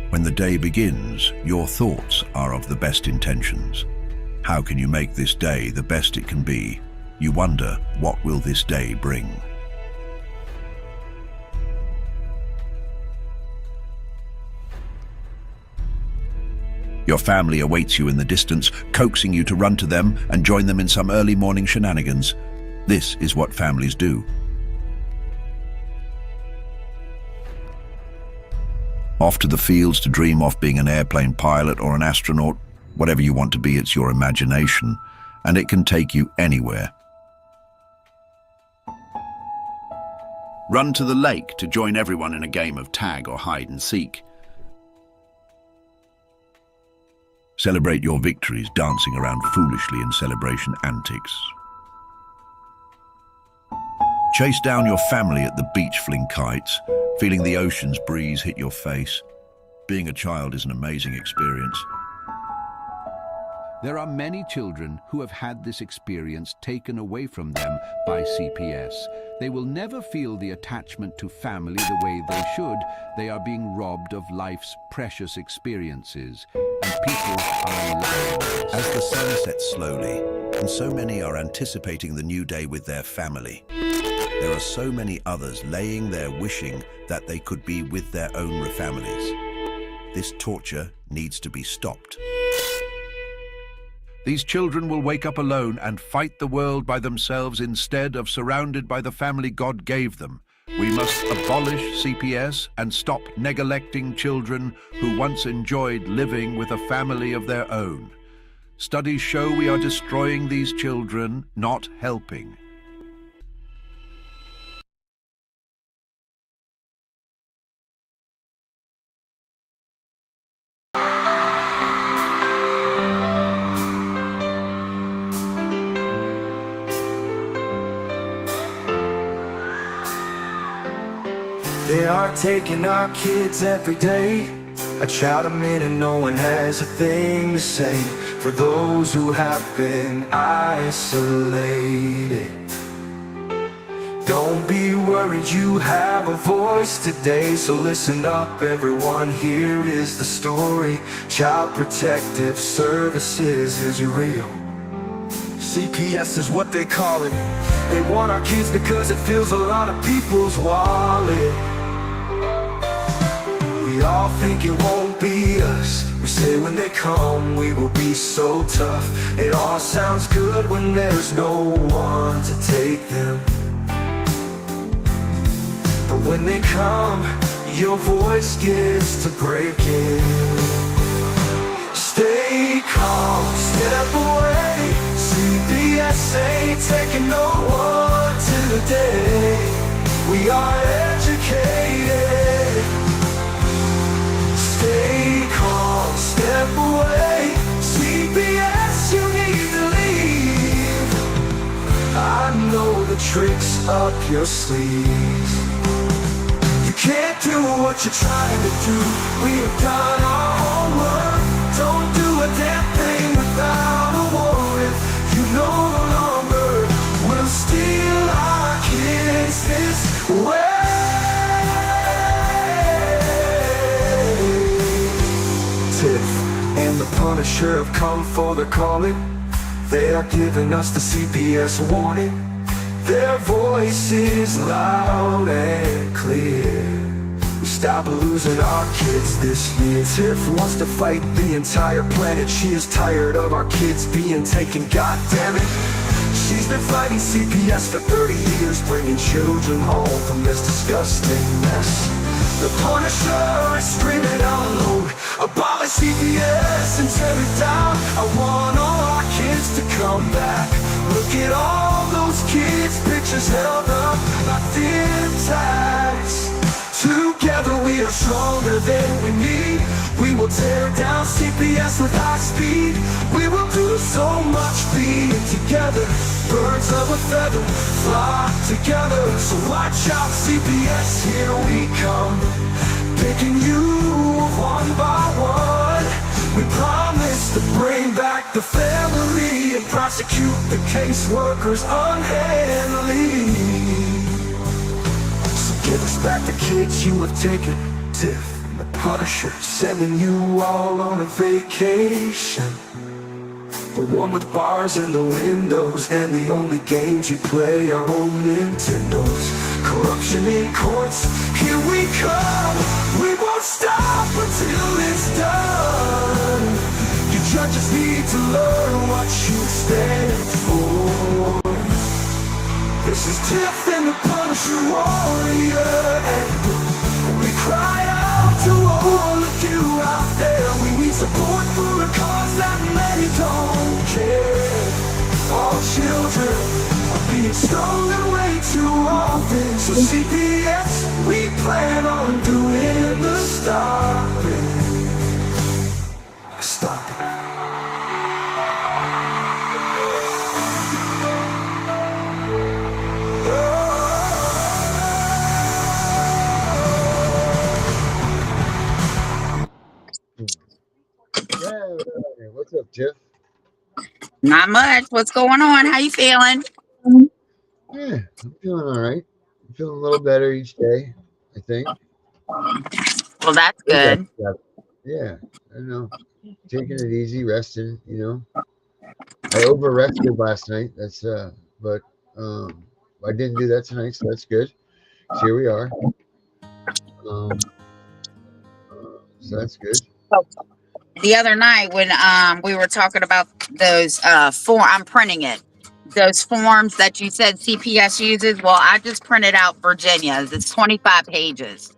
When the day begins, your thoughts are of the best intentions. How can you make this day the best it can be? You wonder, what will this day bring? Your family awaits you in the distance, coaxing you to run to them and join them in some early morning shenanigans. This is what families do. Off to the fields to dream of being an airplane pilot or an astronaut. Whatever you want to be, it's your imagination, and it can take you anywhere. Run to the lake to join everyone in a game of tag or hide and seek. Celebrate your victories, dancing around foolishly in celebration antics. Chase down your family at the beach, fling kites, feeling the ocean's breeze hit your face. Being a child is an amazing experience. There are many children who have had this experience taken away from them by CPS. They will never feel the attachment to family the way they should. They are being robbed of life's precious experiences, and people are allowed. As the sun sets slowly, and so many are anticipating the new day with their family, there are so many others laying there wishing that they could be with their own families. This torture needs to be stopped. These children will wake up alone and fight the world by themselves instead of surrounded by the family God gave them. We must abolish CPS and stop neglecting children who once enjoyed living with a family of their own. Studies show we are destroying these children, not helping. They are taking our kids every day. I shout them in and no one has a thing to say. For those who have been isolated, don't be worried, you have a voice today. So listen up everyone, here is the story. Child Protective Services is real. CPS is what they call it. They want our kids because it fills a lot of people's wallet. We all think it won't be us. We say when they come we will be so tough. It all sounds good when there's no one to take them. But when they come, your voice gets to breaking. Stay calm, step away. CPS ain't taking no one today. We are educated. Stay calm, step away. CPS, you need to leave. I know the tricks up your sleeve. You can't do what you're trying to do. We have done our homework. Don't do a damn thing without a warrant. You no longer will steal our kids this way. Tiff and the Punisher have come for the calling. They are giving us the CPS warning. Their voice is loud and clear. We stop losing our kids this year. Tiff wants to fight the entire planet. She is tired of our kids being taken, god damn it. She's been fighting CPS for 30 years, bringing children home from this disgusting mess. The Punisher is screaming out loud, abolish CPS and tear it down. I want all our kids to come back. Look at all those kids' pictures held up like thin tags. Together we are stronger than we need. We will tear down CPS with high speed. We will do so much being together. Birds of a feather flock together. So watch out CPS, here we come. Picking you one by one. We promise to bring back the family and prosecute the caseworkers unhandily. So give us back the kids you have taken. Tiff and the Punisher, sending you all on a vacation. The one with bars in the windows, and the only games you play are on Nintendos. Corruption in courts, here we come. We won't stop until it's done. You judges need to learn what you stand for. This is Tiff and the Punisher Warrior, and we cry out to all of you out there. We need support for a cause that many don't care. All children are being stolen way too often. So CPS, we plan on doing the stopping. Stop it. Yeah, what's up, Tiff? Not much. What's going on? How you feeling? Yeah, I'm feeling all right. I'm feeling a little better each day, I think. Well, that's Think good. yeah, I don't know. Taking it easy, resting, I over rested last night. But I didn't do that tonight, so that's good. So here we are. So that's good. The other night when we were talking about those I'm printing it. Those forms that you said CPS uses. Well, I just printed out Virginia's. It's 25 pages.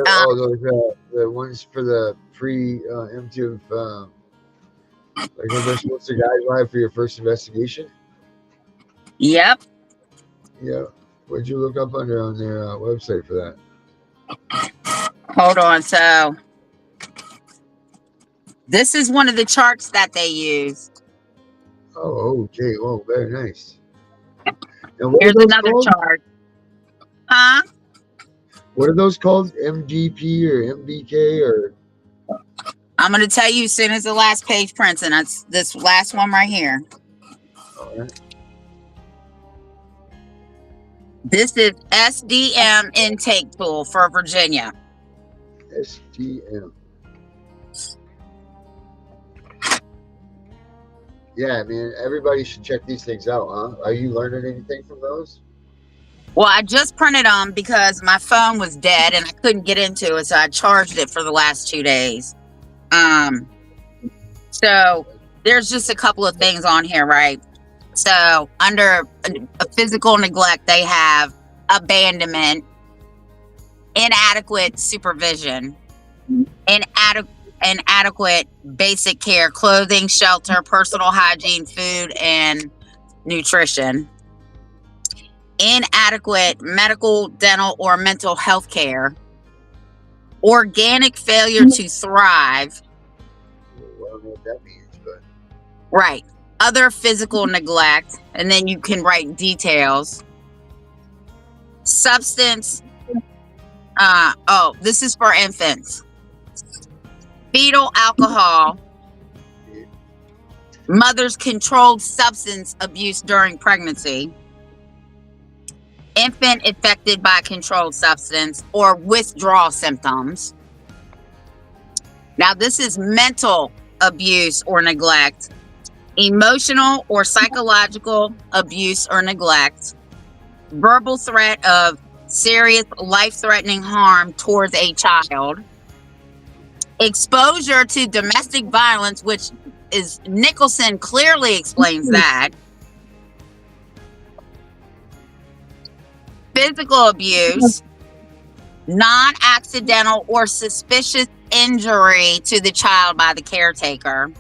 Oh, really? Those the ones for the pre-emptive, like when they're supposed to guide live for your first investigation. Yep. Yeah. What'd you look up on their website for that? Hold on. So this is one of the charts that they use. Oh, okay. Oh, very nice. And what Here's are those another called? chart. Huh? What are those called? MGP or MBK or? I'm going to tell you as soon as the last page prints, and that's this last one right here. All right. This is SDM intake tool for Virginia. STM. Yeah, man. Everybody should check these things out, huh? Are you learning anything from those? Well, I just printed them because my phone was dead and I couldn't get into it, so I charged it for the last 2 days. So there's just a couple of things on here, right? So under a physical neglect, they have abandonment, inadequate supervision, inadequate basic care, clothing, shelter, personal hygiene, food, and nutrition. Inadequate medical, dental, or mental health care. Organic failure to thrive. Well, I don't know what that means, but. Right. Other physical neglect, and then you can write details. Substance. This is for infants. Fetal alcohol. Mother's controlled substance abuse during pregnancy. Infant affected by controlled substance or withdrawal symptoms. Now, this is mental abuse or neglect. Emotional or psychological abuse or neglect. Verbal threat of serious life-threatening harm towards a child. Exposure to domestic violence, which is Nicholson clearly explains that. Physical abuse, non-accidental or suspicious injury to the child by the caretaker,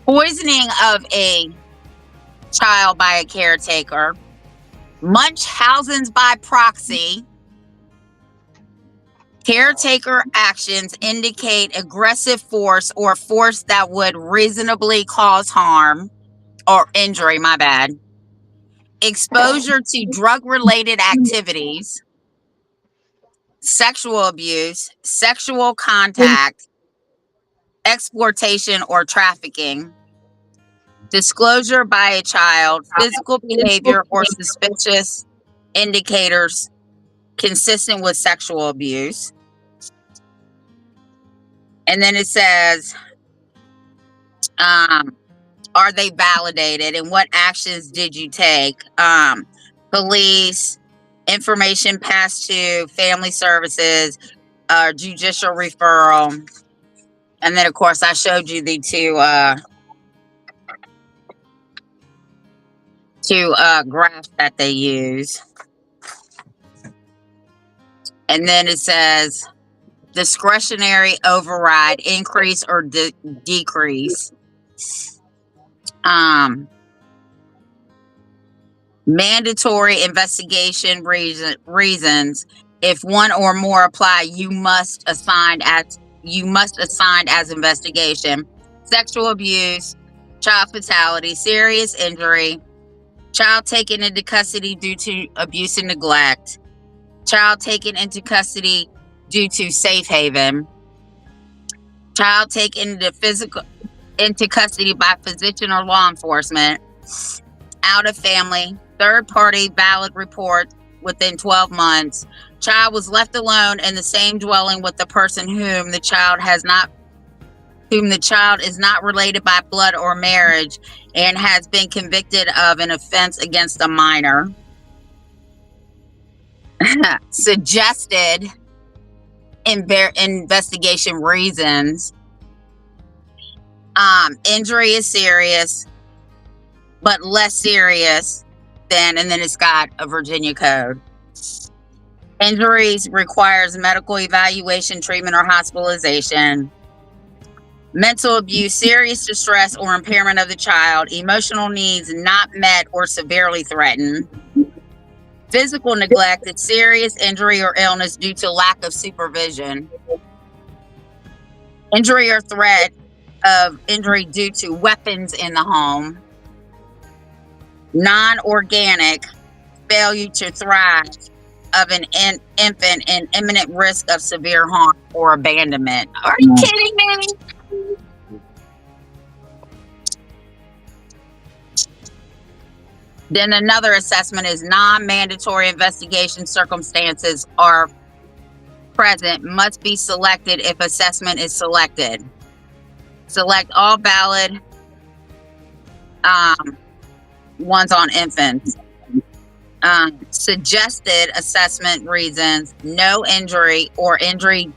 poisoning of a child by a caretaker, Munchausen's by proxy. Caretaker actions indicate aggressive force or force that would reasonably cause harm or injury, my bad. Exposure to drug-related activities, sexual abuse, sexual contact, exploitation or trafficking, disclosure by a child, physical behavior or suspicious indicators consistent with sexual abuse. And then it says, are they validated and what actions did you take? Police, information passed to family services, judicial referral. And then, of course, I showed you the two graphs that they use. And then it says discretionary override, increase or decrease. Mandatory investigation reasons. If one or more apply, you must assign as investigation. Sexual abuse, child fatality, serious injury, child taken into custody due to abuse and neglect, child taken into custody due to safe haven, child taken into custody by physician or law enforcement, out of family, third party valid report within 12 months, child was left alone in the same dwelling with the person whom the child is not related by blood or marriage and has been convicted of an offense against a minor. Suggested investigation reasons. Injury is serious, but less serious than, and then it's got a Virginia code. Injuries requires medical evaluation, treatment, or hospitalization. Mental abuse, serious distress or impairment of the child. Emotional needs not met or severely threatened. Physical neglect is serious injury or illness due to lack of supervision. Injury or threat of injury due to weapons in the home. Non-organic, failure to thrive of an infant in imminent risk of severe harm or abandonment. Are you kidding me? Then another assessment is non-mandatory investigation circumstances are present, must be selected if assessment is selected. Select all valid ones on infants. Suggested assessment reasons, no injury or injury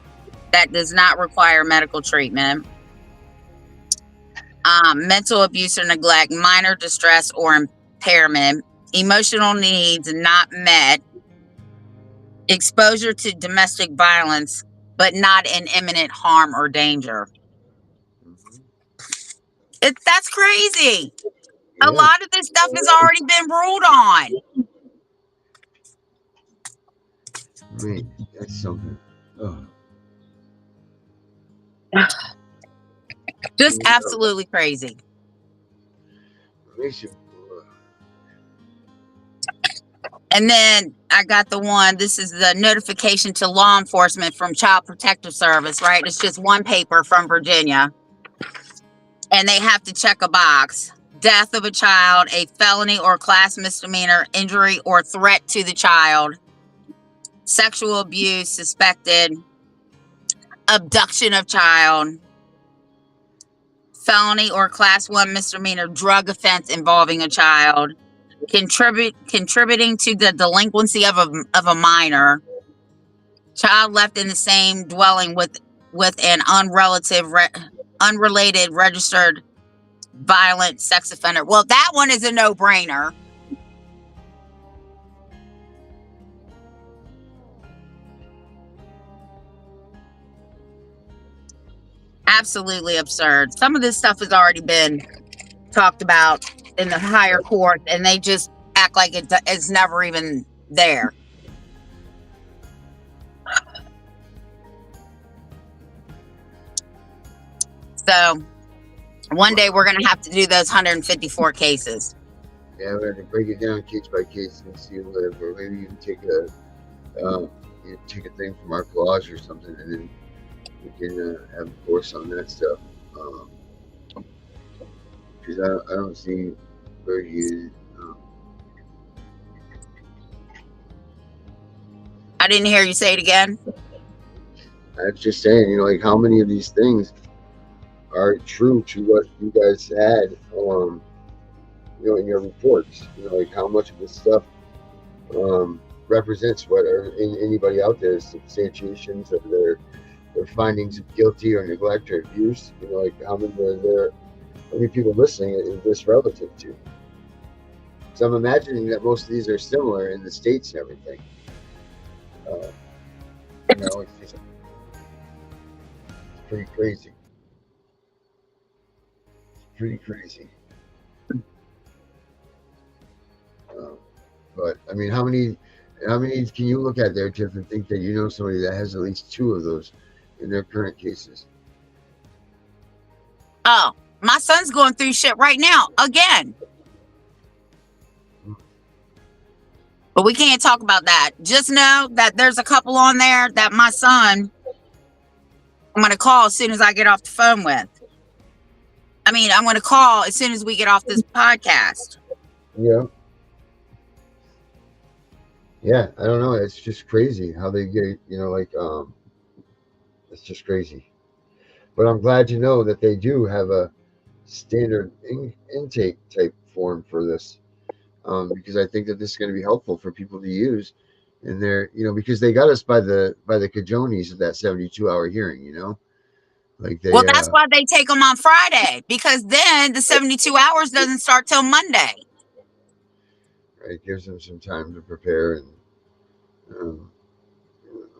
that does not require medical treatment. Mental abuse or neglect, minor distress or impairment, emotional needs not met, exposure to domestic violence, but not in imminent harm or danger. That's crazy. Yeah. A lot of this stuff has already been ruled on. Right. That's something. Oh. Just absolutely crazy. And then I got the one, this is the notification to law enforcement from Child Protective Service, right? It's just one paper from Virginia. And they have to check a box. Death of a child, a felony or class misdemeanor, injury or threat to the child, sexual abuse suspected, abduction of child, felony or class 1 misdemeanor drug offense involving a child, contributing to the delinquency of a minor, child left in the same dwelling with an unrelated registered violent sex offender. Well, that one is a no-brainer. Absolutely absurd. Some of this stuff has already been talked about in the higher court, and they just act like it's never even there. So one day we're going to have to do those 154 cases. Yeah, we're going to break it down case by case and see whatever. Maybe even take a thing from our clause or something, and then we can have a course on that stuff. Because I don't see where you. I didn't hear you say it again. I was just saying, like how many of these things are true to what you guys had, in your reports. Like how much of this stuff represents what are in anybody out there substantiations of their findings of guilty or neglect or abuse. Like how many people listening is this relative to? So I'm imagining that most of these are similar in the states and everything. It's pretty crazy. Pretty crazy. But I mean, how many can you look at there, Tiff, and think that somebody that has at least 2 of those in their current cases? Oh, my son's going through shit right now again. But we can't talk about that. Just know that there's a couple on there that my son, I'm going to call as soon as I get off the phone with. I mean, I'm going to call as soon as we get off this podcast. Yeah. Yeah, I don't know. It's just crazy how they get, it's just crazy. But I'm glad to know that they do have a standard intake type form for this, because I think that this is going to be helpful for people to use in their, because they got us by the cajones of that 72-hour hearing, like they. Well, that's why they take them on Friday, because then the 72 hours doesn't start till Monday. Right, it gives them some time to prepare and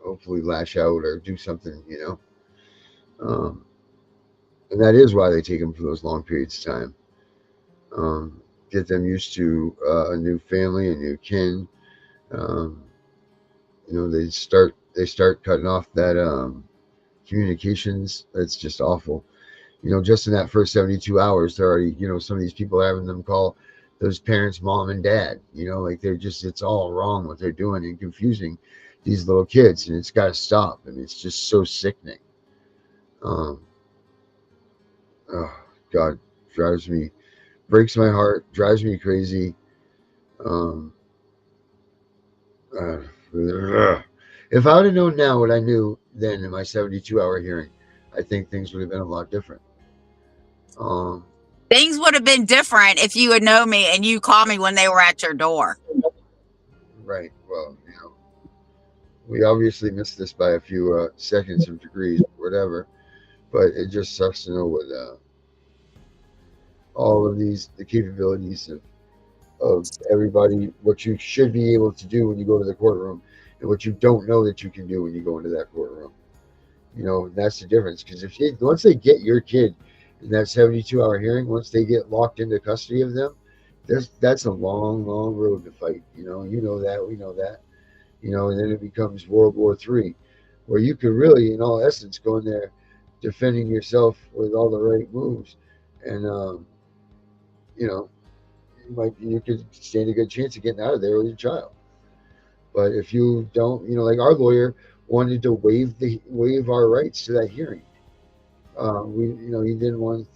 hopefully lash out or do something, and that is why they take them for those long periods of time. Get them used to a new family, a new kin. They start cutting off that communications. That's just awful. Just in that first 72 hours, they're already, some of these people are having them call those parents mom and dad. Like it's all wrong what they're doing and confusing these little kids, and it's got to stop. I mean, it's just so sickening. Oh God, breaks my heart, drives me crazy. If I would have known now what I knew then in my 72-hour hearing, I think things would have been a lot different. Things would have been different if you had known me and you called me when they were at your door. Right. Well, we obviously missed this by a few seconds of degrees, whatever. But it just sucks to know what all of the capabilities of everybody, what you should be able to do when you go to the courtroom, and what you don't know that you can do when you go into that courtroom. That's the difference. Because once they get your kid in that 72-hour hearing, once they get locked into custody of them, that's a long, long road to fight. You know that, we know that. And then it becomes World War III, where you could really, in all essence, go in there defending yourself with all the right moves, and you could stand a good chance of getting out of there with your child. But if you don't, like our lawyer wanted to waive our rights to that hearing. They didn't want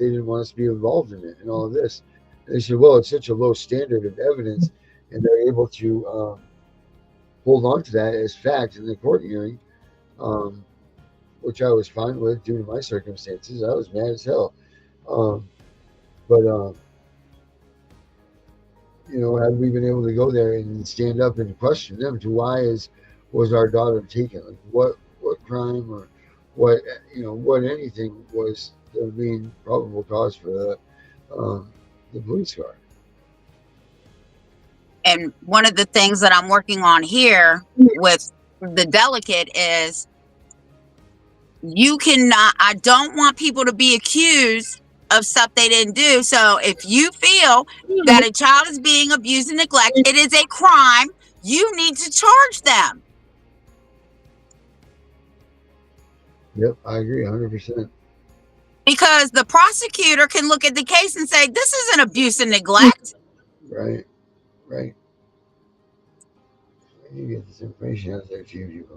us to be involved in it and all of this. And they said, well, it's such a low standard of evidence, and they're able to hold on to that as fact in the court hearing, which I was fine with due to my circumstances. I was mad as hell. But had we been able to go there and stand up and question them to was our daughter taken? Like what crime or what anything was the main probable cause for the police car? And one of the things that I'm working on here with the delegate is I don't want people to be accused of stuff they didn't do. So if you feel that a child is being abused and neglected, it is a crime, you need to charge them. Yep, I agree 100%. Because the prosecutor can look at the case and say, this isn't abuse and neglect. Right. I need to get this information out there to you.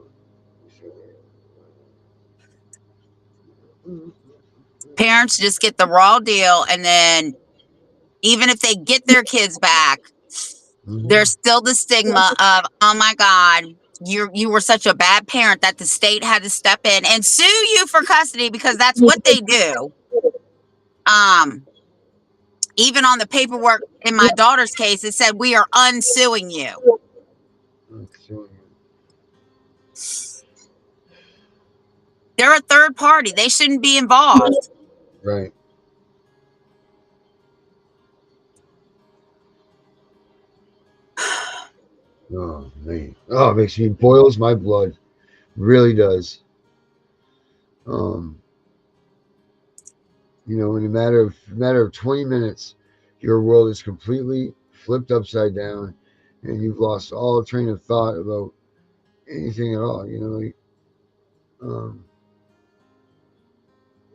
Parents just get the raw deal, and then even if they get their kids back, there's still the stigma of, oh my God, you were such a bad parent that the state had to step in and sue you for custody, because that's what they do. Even on the paperwork in my daughter's case, it said we are unsuing you. They're a third party. They shouldn't be involved. Right. Oh man. Oh, it makes me boils my blood. Really does. You know, in a matter of 20 minutes, your world is completely flipped upside down, and you've lost all train of thought about anything at all. You know,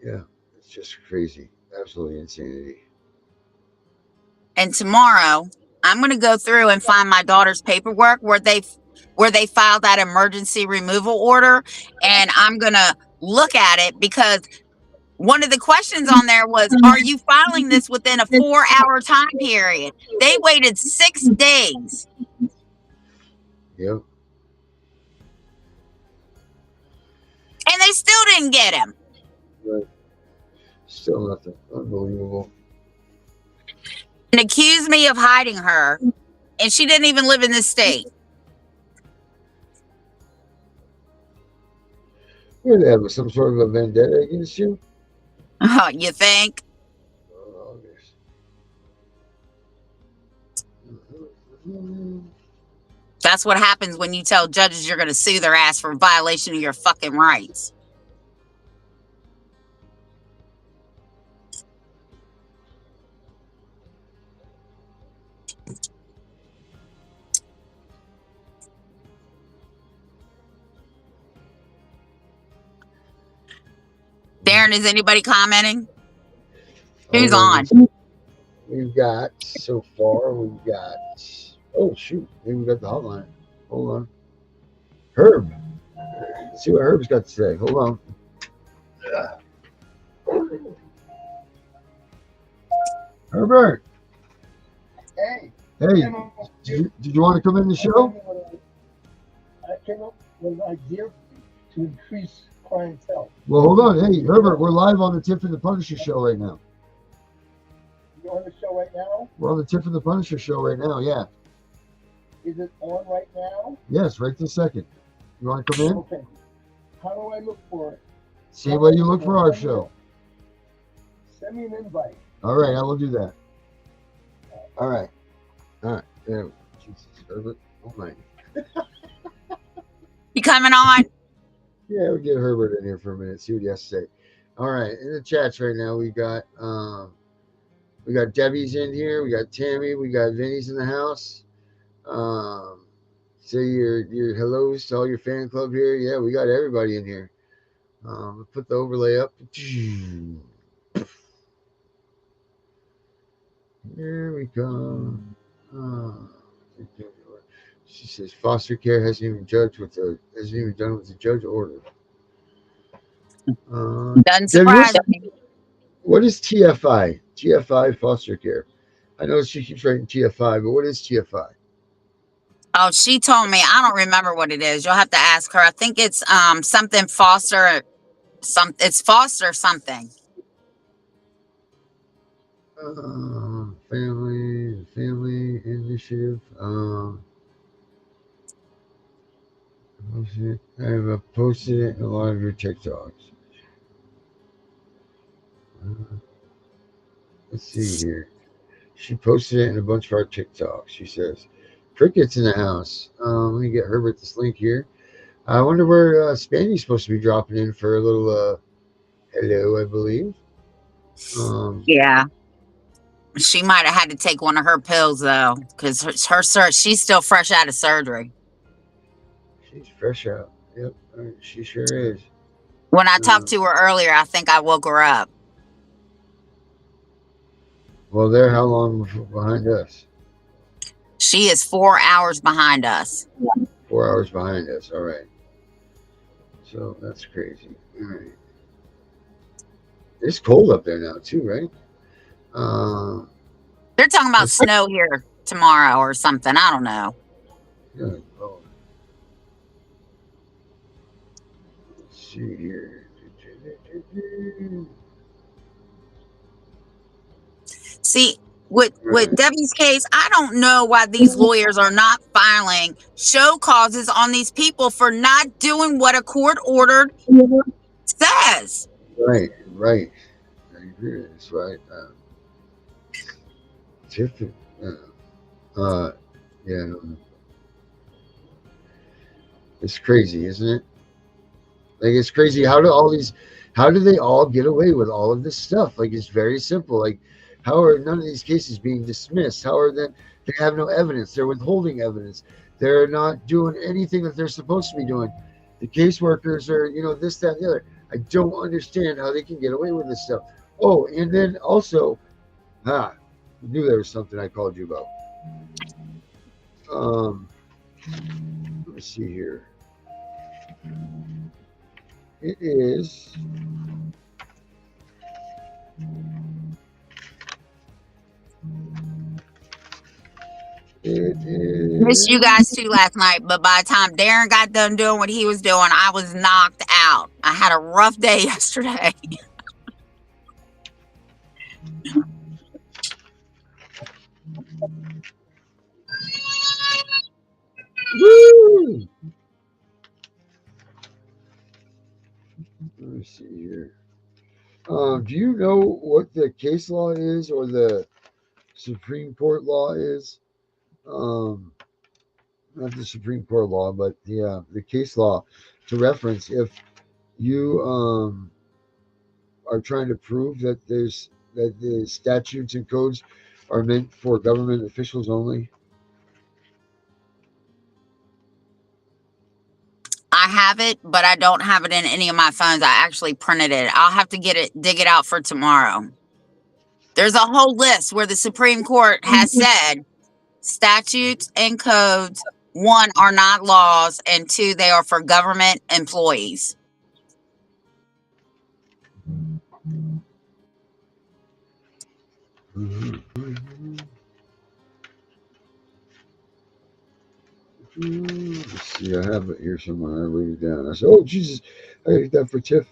yeah, it's just crazy, absolutely insanity. And tomorrow, I'm going to go through and find my daughter's paperwork where they filed that emergency removal order, and I'm going to look at it, because one of the questions on there was, are you filing this within a 4-hour time period? They waited 6 days. Yep. And they still didn't get him. Right. Still nothing. Unbelievable. And accused me of hiding her. And she didn't even live in this state. What, they have some sort of a vendetta against you? You think? Oh, That's what happens when you tell judges you're going to sue their ass for violation of your fucking rights. Darren, is anybody commenting? Who's on? We've got, so far, oh shoot, maybe we got the hotline. Hold on. Herb. Let's see what Herb's got to say. Hold on. Herbert. Hey. Hey, did you want to come in the show? I came up with an idea to increase clientele. Well, hold on. Hey, Herbert, we're live on the Tiff and the Punisher show right now. You're on the show right now? We're on the Tiff and the Punisher show right now, yeah. Is it on right now? Yes, right this second. You want to come in? Okay. How do I look for it? Same way you look for our show. Send me an invite. All right, I will do that. All right. Yeah. Jesus, Herbert. Oh my. You coming on? Yeah, we'll get Herbert in here for a minute. See what he has to say. All right, in the chats right now, we got Debbie's in here. We got Tammy. We got Vinny's in the house. Say your hellos to all your fan club here. Yeah, we got everybody in here. Put the overlay up. Here we go. She says foster care hasn't even done with the judge order. Doesn't surprise me. What is TFI? TFI foster care. I know she keeps writing TFI, but what is TFI? Oh, she told me. I don't remember what it is. You'll have to ask her. I think it's something foster. It's foster something. Family initiative. I have posted it in a lot of your TikToks. Let's see here. She posted it in a bunch of our TikToks. She says, Cricket's in the house. Let me get Herbert this link here. I wonder where Spandy's supposed to be dropping in for a little hello, I believe. Yeah. She might have had to take one of her pills, though, because she's still fresh out of surgery. She's fresh out. Yep, she sure is. When I talked to her earlier, I think I woke her up. Well, they're how long behind us? She is 4 hours behind us. 4 hours behind us. All right. So that's crazy. All right. It's cold up there now, too, right? They're talking about snow here tomorrow or something. I don't know. Good Lord. see here. See, with Debbie's case, I don't know why these lawyers are not filing show causes on these people for not doing what a court ordered says. Right, right. I agree. That's right. Tiff, uh, yeah, it's crazy, isn't it? Like it's crazy. How do they all get away with all of this stuff? Like it's very simple. Like how are none of these cases being dismissed? How are they have no evidence? They're withholding evidence. They're not doing anything that they're supposed to be doing. The caseworkers are, this, that, and the other. I don't understand how they can get away with this stuff. Oh, and then also, I knew there was something I called you about. Let me see here. It is. Missed you guys too last night, but by the time Darren got done doing what he was doing, I was knocked out. I had a rough day yesterday. Woo! Let me see here. Do you know what the case law is or the Supreme Court law is? Not the Supreme Court law, but the case law to reference if you are trying to prove that the statutes and codes are meant for government officials only. I have it, but I don't have it in any of my phones. I actually printed it. I'll have to dig it out for tomorrow. There's a whole list where the Supreme Court has said statutes and codes, one, are not laws, and two, they are for government employees. Let's see, I have it here somewhere. I wrote it down. I said, "Oh Jesus, I got that for Tiff."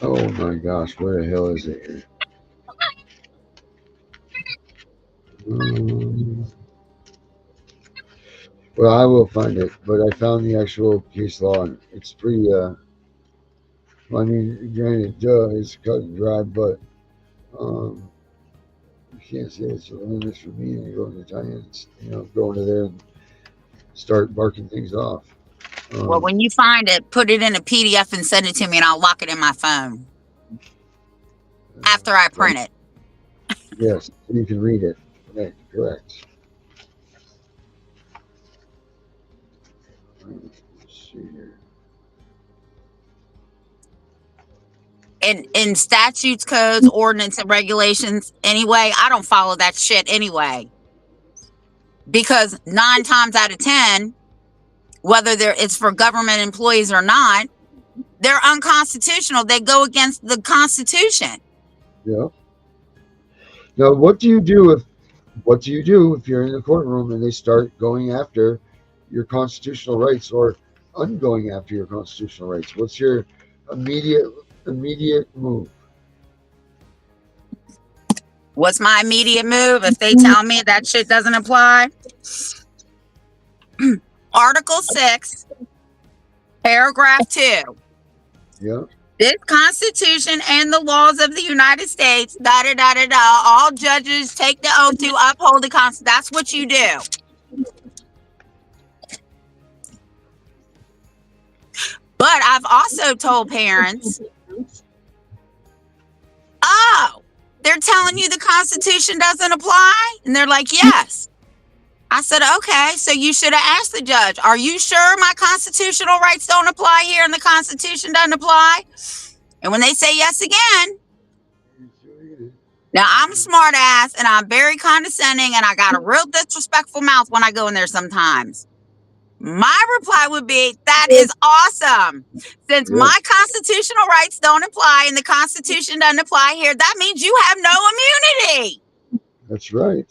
Oh my gosh, where the hell is it here? Well, I will find it, but I found the actual case law, and it's pretty. I mean, granted, it's cut and dry, but you can't say it's a limit for me. And go into Italians, go into there and start barking things off. Well, when you find it, put it in a PDF and send it to me, and I'll lock it in my phone after I print it. Yes, you can read it. Right, correct. Let's see here. In statutes, codes, ordinance, and regulations, anyway, I don't follow that shit anyway. Because 9 times out of 10, whether it's for government employees or not, they're unconstitutional. They go against the Constitution. Yeah. Now, what do you do if you're in the courtroom and they start going after your constitutional rights or ungoing after your constitutional rights? What's your immediate move? What's my immediate move if they tell me that shit doesn't apply? Article 6, paragraph 2. Yeah. This Constitution and the laws of the United States, all judges take the oath to uphold the Constitution. That's what you do. But I've also told parents, oh, they're telling you the Constitution doesn't apply? And they're like, yes. I said, okay, so you should have asked the judge, are you sure my constitutional rights don't apply here and the Constitution doesn't apply? And when they say yes again, now I'm a smart ass and I'm very condescending and I got a real disrespectful mouth when I go in there sometimes. My reply would be, that is awesome. Since Yeah. my constitutional rights don't apply and the Constitution doesn't apply here, that means you have no immunity. That's right.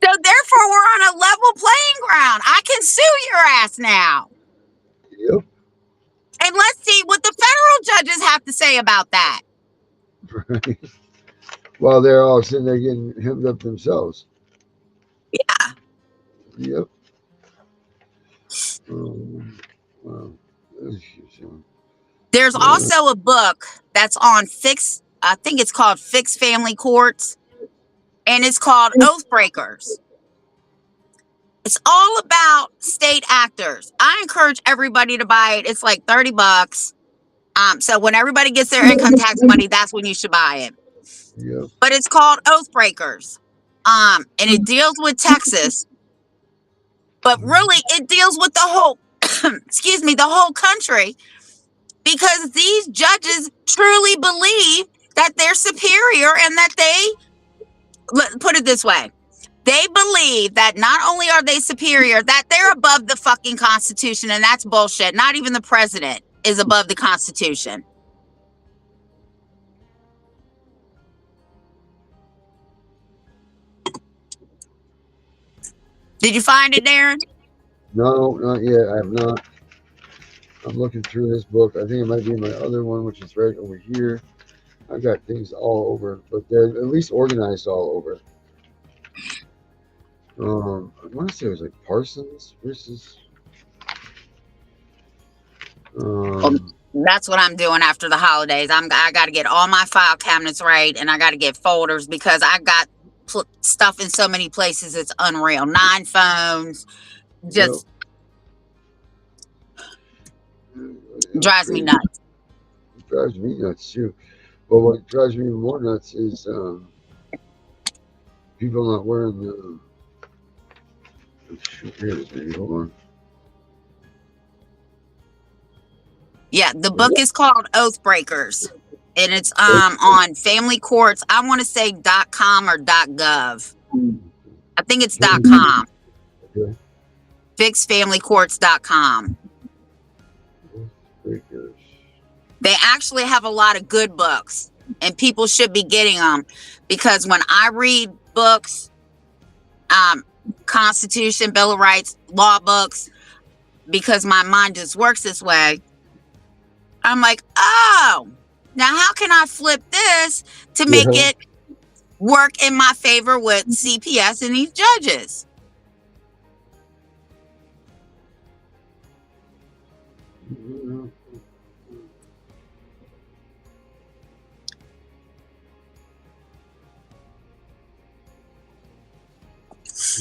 So therefore, we're on a level playing ground. I can sue your ass now. Yep. And let's see what the federal judges have to say about that. Right. While they're all sitting there getting hemmed up themselves. Yeah. Yep. Wow. There's also a book that's on I think it's called Fixed Family Courts, and it's called Oathbreakers. It's all about state actors. I encourage everybody to buy it. It's like $30. So when everybody gets their income tax money, that's when you should buy it. Yep. But it's called Oathbreakers. And it deals with Texas, but really it deals with the whole excuse me, the whole country, because these judges truly believe that they're superior and that put it this way. They believe that not only are they superior, that they're above the fucking Constitution, and that's bullshit. Not even the president is above the Constitution. Did you find it, Darren? No, not yet. I have not. I'm looking through this book. I think it might be my other one, which is right over here. I've got things all over, but they're at least organized all over. I want to say it was like Parsons versus. That's what I'm doing after the holidays. I got to get all my file cabinets right, and I got to get folders because I got stuff in so many places. It's unreal. 9 phones, just drives me nuts. It drives me nuts too. But what drives me even more nuts is people not wearing the. Here it is, maybe. Hold on. Yeah, the book is called Oathbreakers, and it's on Family Courts. I want to say .com or .gov. I think it's .com. Okay. FixedFamilyCourts.com. Oathbreakers. They actually have a lot of good books, and people should be getting them, because when I read books, Constitution, Bill of Rights, law books, because my mind just works this way, I'm like, oh, now how can I flip this to make it work in my favor with CPS and these judges? I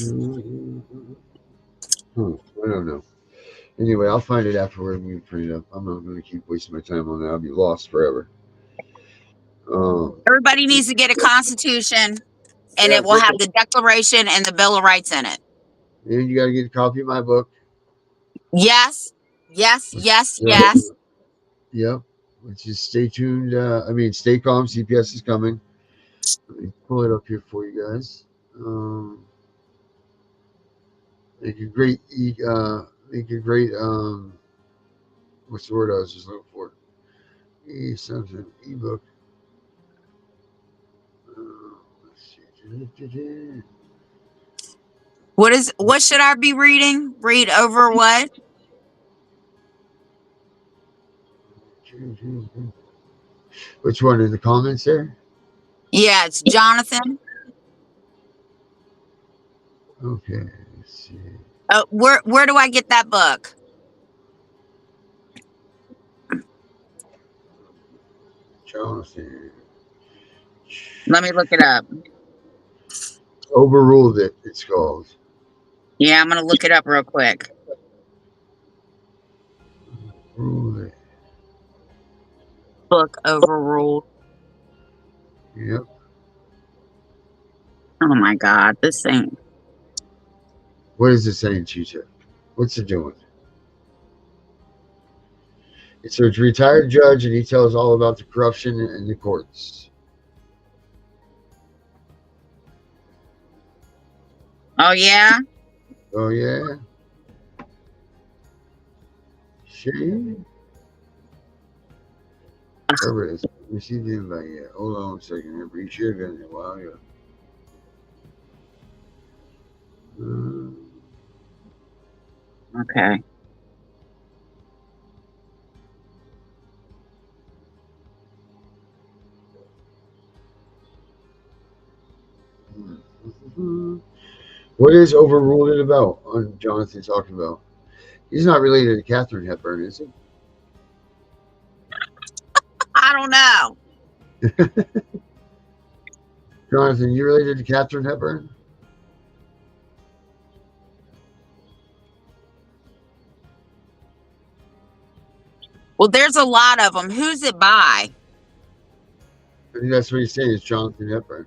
don't know. Anyway, I'll find it afterward and we can print it up. I'm not going to keep wasting my time on that. I'll be lost forever. Everybody needs to get a Constitution, and it will have the Declaration and the Bill of Rights in it. And you got to get a copy of my book. Yes, yes, yes, yes. Yep. Which is stay tuned. Stay calm. CPS is coming. Let me pull it up here for you guys. Make a great. What's the word I was just looking for? Something ebook. Let's see. What should I be reading? Read over what? Which one in the comments there? Yeah, it's Jonathan. Okay, let's see. Where do I get that book? Jonathan. Let me look it up. Overruled it, it's called. Yeah, I'm gonna look it up real quick. Overruled it. Book overruled. Yep. Oh my God, this thing. What is it saying, Chicha? What's it doing? It's a retired judge, and he tells all about the corruption in the courts. Oh yeah? Oh, yeah? Okay. Herbert has received the invite yet. Hold on a second. Herbert, you should have been there a while ago. Okay. What is overruled it about? On Jonathan talking about. He's not related to Catherine Hepburn, is he? I don't know. Jonathan, you related to Catherine Hepburn? Well, there's a lot of them. Who's it by? I think that's what he's saying. Is Jonathan Hepburn?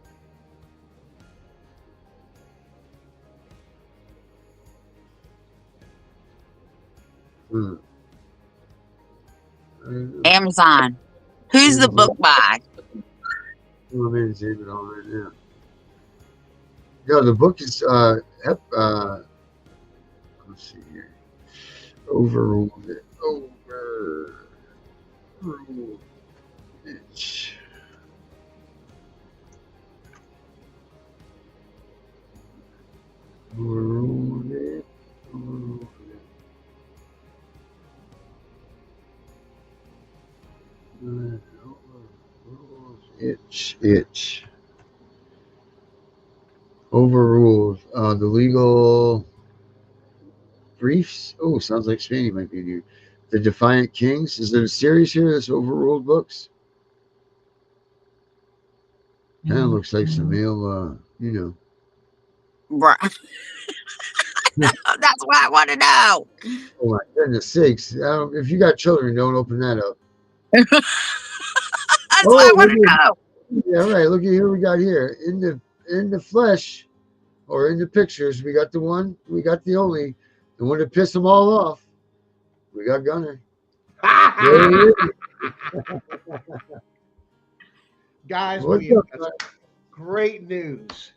Amazon. Who's the book by? I'm in it all right now. No, the book is let's see here. Overruled it. Overruled it. Overruled it. Overruled it. Itch. Overruled. The legal briefs. Oh, sounds like Spanny might be new. The Defiant Kings. Is there a series here that's overruled books? Kind of looks like some male, Right. That's what I want to know. Oh my goodness sakes! If you got children, don't open that up. That's what I want to know. Yeah, right. Look at here. We got here in the flesh, or in the pictures. We got the one. We got the only. The one to piss them all off. We got Gunner. Guys, What's we have up, got great news.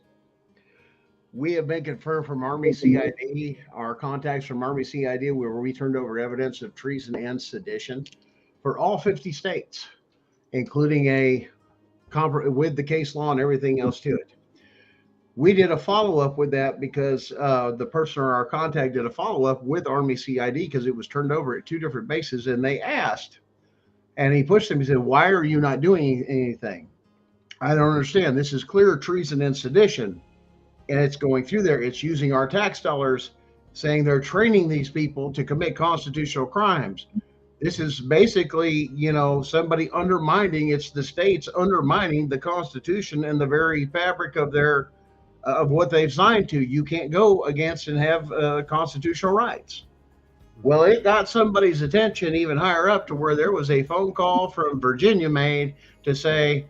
We have been confirmed from Army CID. Our contacts from Army CID, where we turned over evidence of treason and sedition for all 50 states, including with the case law and everything else to it. We did a follow-up with that because the person or our contact did a follow-up with Army CID because it was turned over at 2 different bases, and they asked, and he pushed them. He said, "Why are you not doing anything? I don't understand. This is clear treason and sedition, and it's going through there. It's using our tax dollars, saying they're training these people to commit constitutional crimes. This is basically, somebody undermining. It's the states undermining the Constitution and the very fabric of their of what they've signed to. You can't go against and have constitutional rights." Well, it got somebody's attention even higher up to where there was a phone call from Virginia made to say,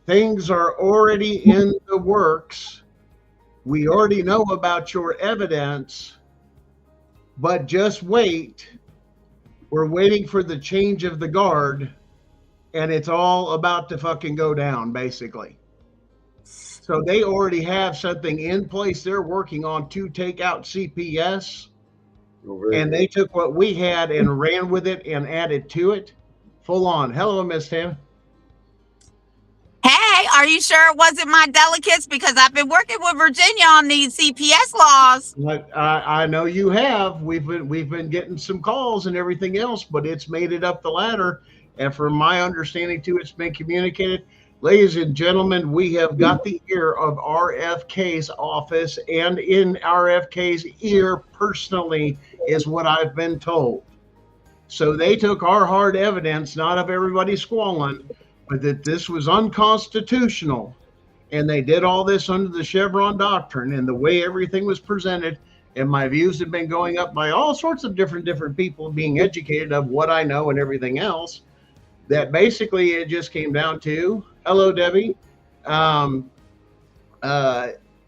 things are already in the works. We already know about your evidence, but just wait. We're waiting for the change of the guard, and it's all about to fucking go down, basically. So they already have something in place they're working on to take out CPS. And they took what we had and ran with it and added to it. Full on. Hello, Miss Tim. Hey, are you sure it wasn't my delegates? Because I've been working with Virginia on these CPS laws. I know you have. We've been getting some calls and everything else, but it's made it up the ladder. And from my understanding too, it's been communicated. Ladies and gentlemen, we have got the ear of RFK's office, and in RFK's ear personally is what I've been told. So they took our hard evidence, not of everybody squalling, but that this was unconstitutional. And they did all this under the Chevron doctrine and the way everything was presented. And my views have been going up by all sorts of different people being educated of what I know and everything else. That basically it just came down to, hello, Debbie.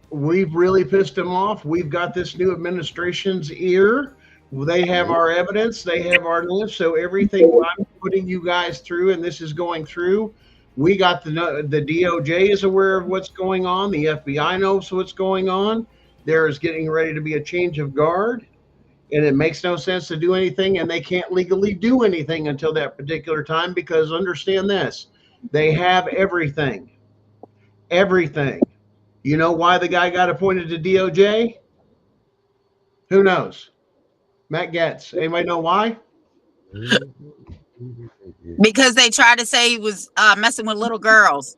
We've really pissed them off. We've got this new administration's ear. They have our evidence. They have our list. So everything I'm putting you guys through, and this is going through, we got the DOJ is aware of what's going on. The FBI knows what's going on. There is getting ready to be a change of guard. and it makes no sense to do anything, and they can't legally do anything until that particular time, because understand this, they have everything. Everything. You know why the guy got appointed to DOJ? Who knows? Matt Getz. Anybody know why? Because they tried to say he was messing with little girls.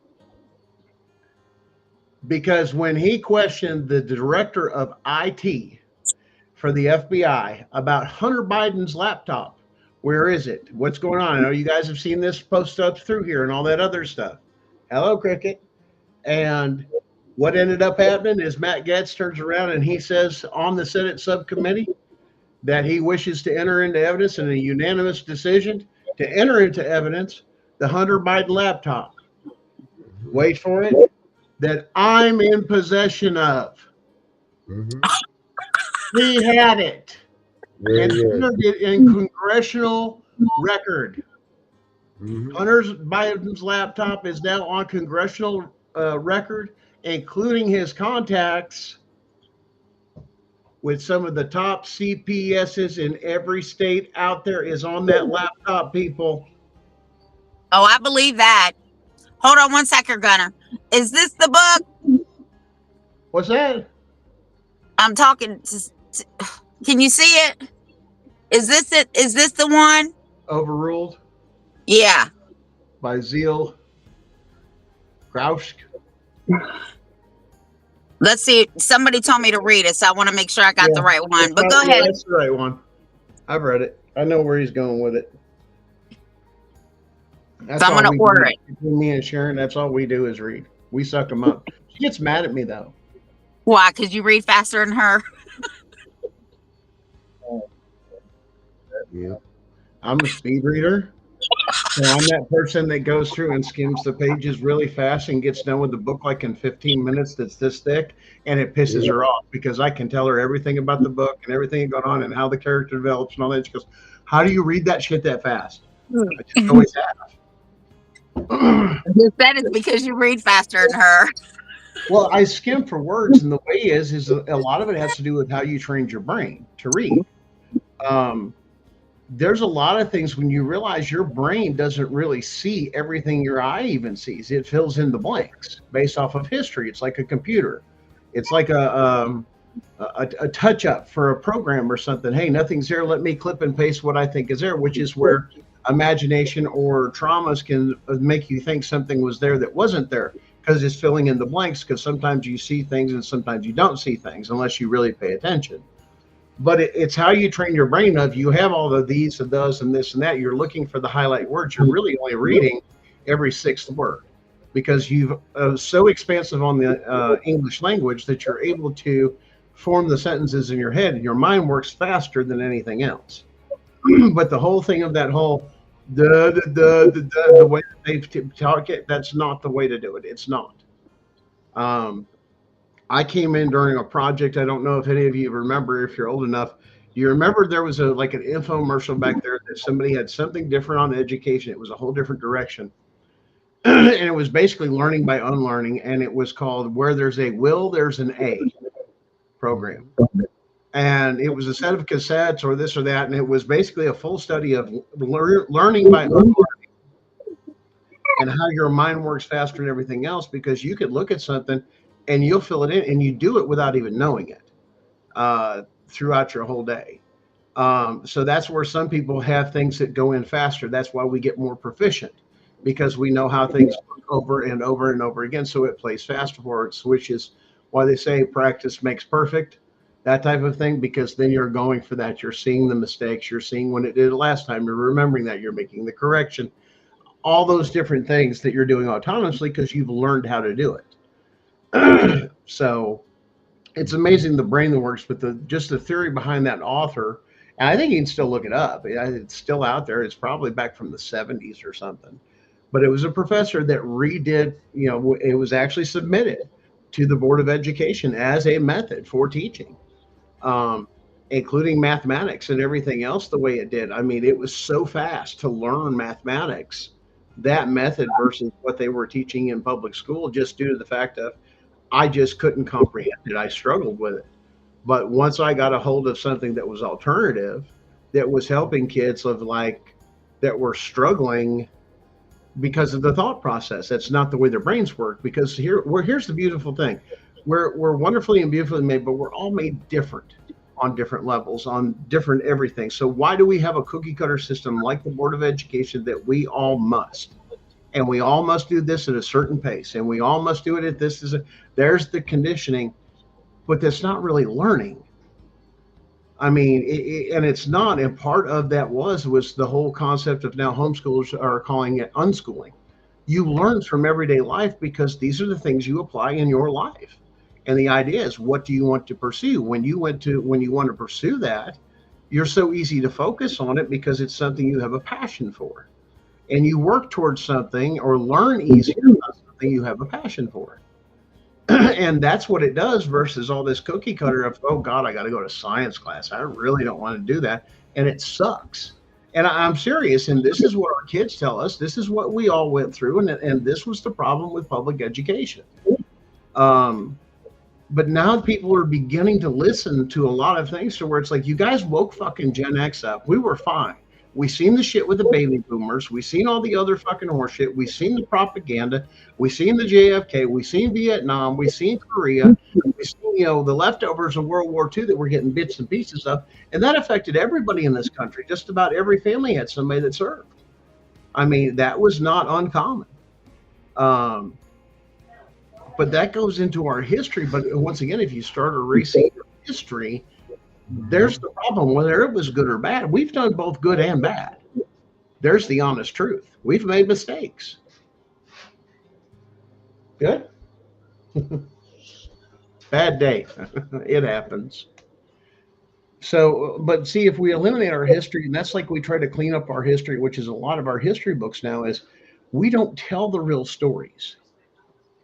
Because when he questioned the director of IT for the FBI about Hunter Biden's laptop, where is it? What's going on? I know you guys have seen this post up through here and all that other stuff. Hello, Cricket. And what ended up happening is Matt Getz turns around and he says on the Senate subcommittee that he wishes to enter into evidence in a unanimous decision to enter into evidence the Hunter Biden laptop. Wait for it. That I'm in possession of. He had it. And entered it in congressional record. Hunter Biden's laptop is now on congressional record, including his contacts with some of the top CPSs in every state out there is on that laptop, people. Oh, I believe that. Hold on one second, Gunner. Is this the book? What's that? I'm talking to, can you see it? Is this it? Is this the one? Overruled Yeah. by Zeal Grausch. Let's see. Somebody told me to read it, so I want to make sure I got the right one. But go ahead. That's the right one. I've read it. I know where he's going with it. That's So I'm going to order it. Between me and Sharon, that's all we do is read. We suck them up. She gets mad at me, though. Why? Because you read faster than her? Yeah. I'm a speed reader. So I'm that person that goes through and skims the pages really fast and gets done with the book like in 15 minutes that's this thick, and it pisses her off because I can tell her everything about the book and everything going on and how the character develops and all that. She goes, how do you read that shit that fast? I just always have. That is because you read faster than her. Well, I skim for words, and the way is a lot of it has to do with how you trained your brain to read. There's a lot of things when you realize your brain doesn't really see everything your eye even sees. It fills in the blanks based off of history. It's like a computer. It's like a touch up for a program or something. Hey, nothing's there. Let me clip and paste what I think is there, which is where imagination or traumas can make you think something was there that wasn't there, because it's filling in the blanks, because sometimes you see things and sometimes you don't see things unless you really pay attention. But it's how you train your brain. Of you have all of these and those and this and that, you're looking for the highlight words. You're really only reading every sixth word, because you've so expansive on the English language that you're able to form the sentences in your head. Your mind works faster than anything else. But the whole thing of that whole the way they talk it, that's not the way to do it. It's not. I came in during a project. I don't know if any of you remember, if you're old enough, you remember there was like an infomercial back there that somebody had something different on education. It was a whole different direction. And it was basically learning by unlearning. And it was called Where There's a Will, There's an A program. And it was a set of cassettes or this or that. And it was basically a full study of learning by unlearning and how your mind works faster than everything else, because you could look at something and you'll fill it in, and you do it without even knowing it throughout your whole day. So that's where some people have things that go in faster. That's why we get more proficient, because we know how things work over and over and over again. So it plays faster for us, which is why they say practice makes perfect, that type of thing, because then you're going for that. You're seeing the mistakes. You're seeing when it did it last time. You're remembering that. You're making the correction. All those different things that you're doing autonomously because you've learned how to do it. So it's amazing the brain that works, but just the theory behind that author, and I think you can still look it up. It's still out there. It's probably back from the 70s or something. But it was a professor that redid, it was actually submitted to the Board of Education as a method for teaching, including mathematics and everything else the way it did. I mean, it was so fast to learn mathematics, that method, versus what they were teaching in public school, just due to the fact of I just couldn't comprehend it. I struggled with it. But once I got a hold of something that was alternative, that was helping kids of like that were struggling because of the thought process. That's not the way their brains work. Because here's the beautiful thing. We're wonderfully and beautifully made, but we're all made different on different levels, on different everything. So why do we have a cookie cutter system like the Board of Education that we all must? And we all must do this at a certain pace, and we all must do it at this. There's the conditioning, but that's not really learning. I mean, and it's not. And part of that was the whole concept of now homeschoolers are calling it unschooling. You learn from everyday life because these are the things you apply in your life. And the idea is, what do you want to pursue? When you want to pursue that, you're so easy to focus on it because it's something you have a passion for. And you work towards something or learn easier about something you have a passion for. And that's what it does versus all this cookie cutter of, oh God, I got to go to science class. I really don't want to do that. And it sucks. And I'm serious. And this is what our kids tell us. This is what we all went through. And this was the problem with public education. But now people are beginning to listen to a lot of things to where it's like, you guys woke fucking Gen X up. We were fine. We seen the shit with the baby boomers. We seen all the other fucking horseshit. We seen the propaganda. We seen the JFK. We seen Vietnam. We seen Korea. We seen, the leftovers of World War II that we're getting bits and pieces of. And that affected everybody in this country. Just about every family had somebody that served. I mean, that was not uncommon. But that goes into our history. But once again, if you start erasing your history, there's the problem. Whether it was good or bad, we've done both good and bad. There's the honest truth. We've made mistakes. Good? Bad day. It happens. So, but see, if we eliminate our history, and that's like we try to clean up our history, which is a lot of our history books now, is we don't tell the real stories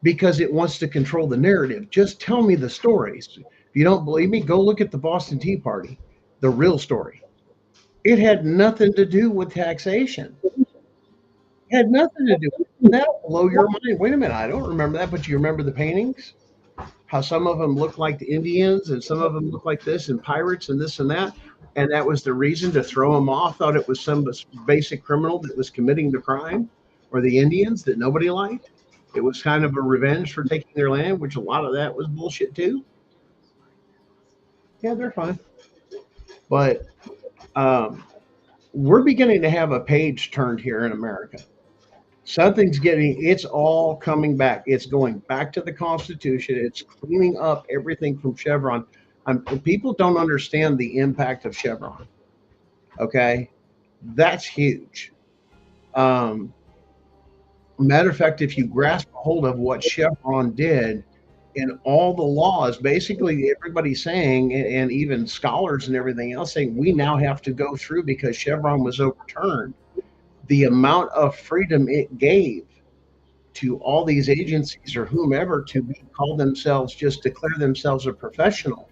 because it wants to control the narrative. Just tell me the stories. If you don't believe me, go look at the Boston Tea Party, the real story. It had nothing to do with taxation. It had nothing to do with it. That'll blow your mind. Wait a minute, I don't remember that, but you remember the paintings? How some of them look like the Indians and some of them look like this and pirates and this and that. And that was the reason to throw them off. Thought it was some basic criminal that was committing the crime, or the Indians that nobody liked. It was kind of a revenge for taking their land, which a lot of that was bullshit too. Yeah, they're fine. But we're beginning to have a page turned here in America. It's all coming back. It's going back to the Constitution. It's cleaning up everything from Chevron. People don't understand the impact of Chevron. Okay? That's huge. Matter of fact, if you grasp a hold of what Chevron did, and all the laws, basically everybody's saying, and even scholars and everything else saying, we now have to go through because Chevron was overturned. The amount of freedom it gave to all these agencies or whomever to call themselves, just declare themselves a professional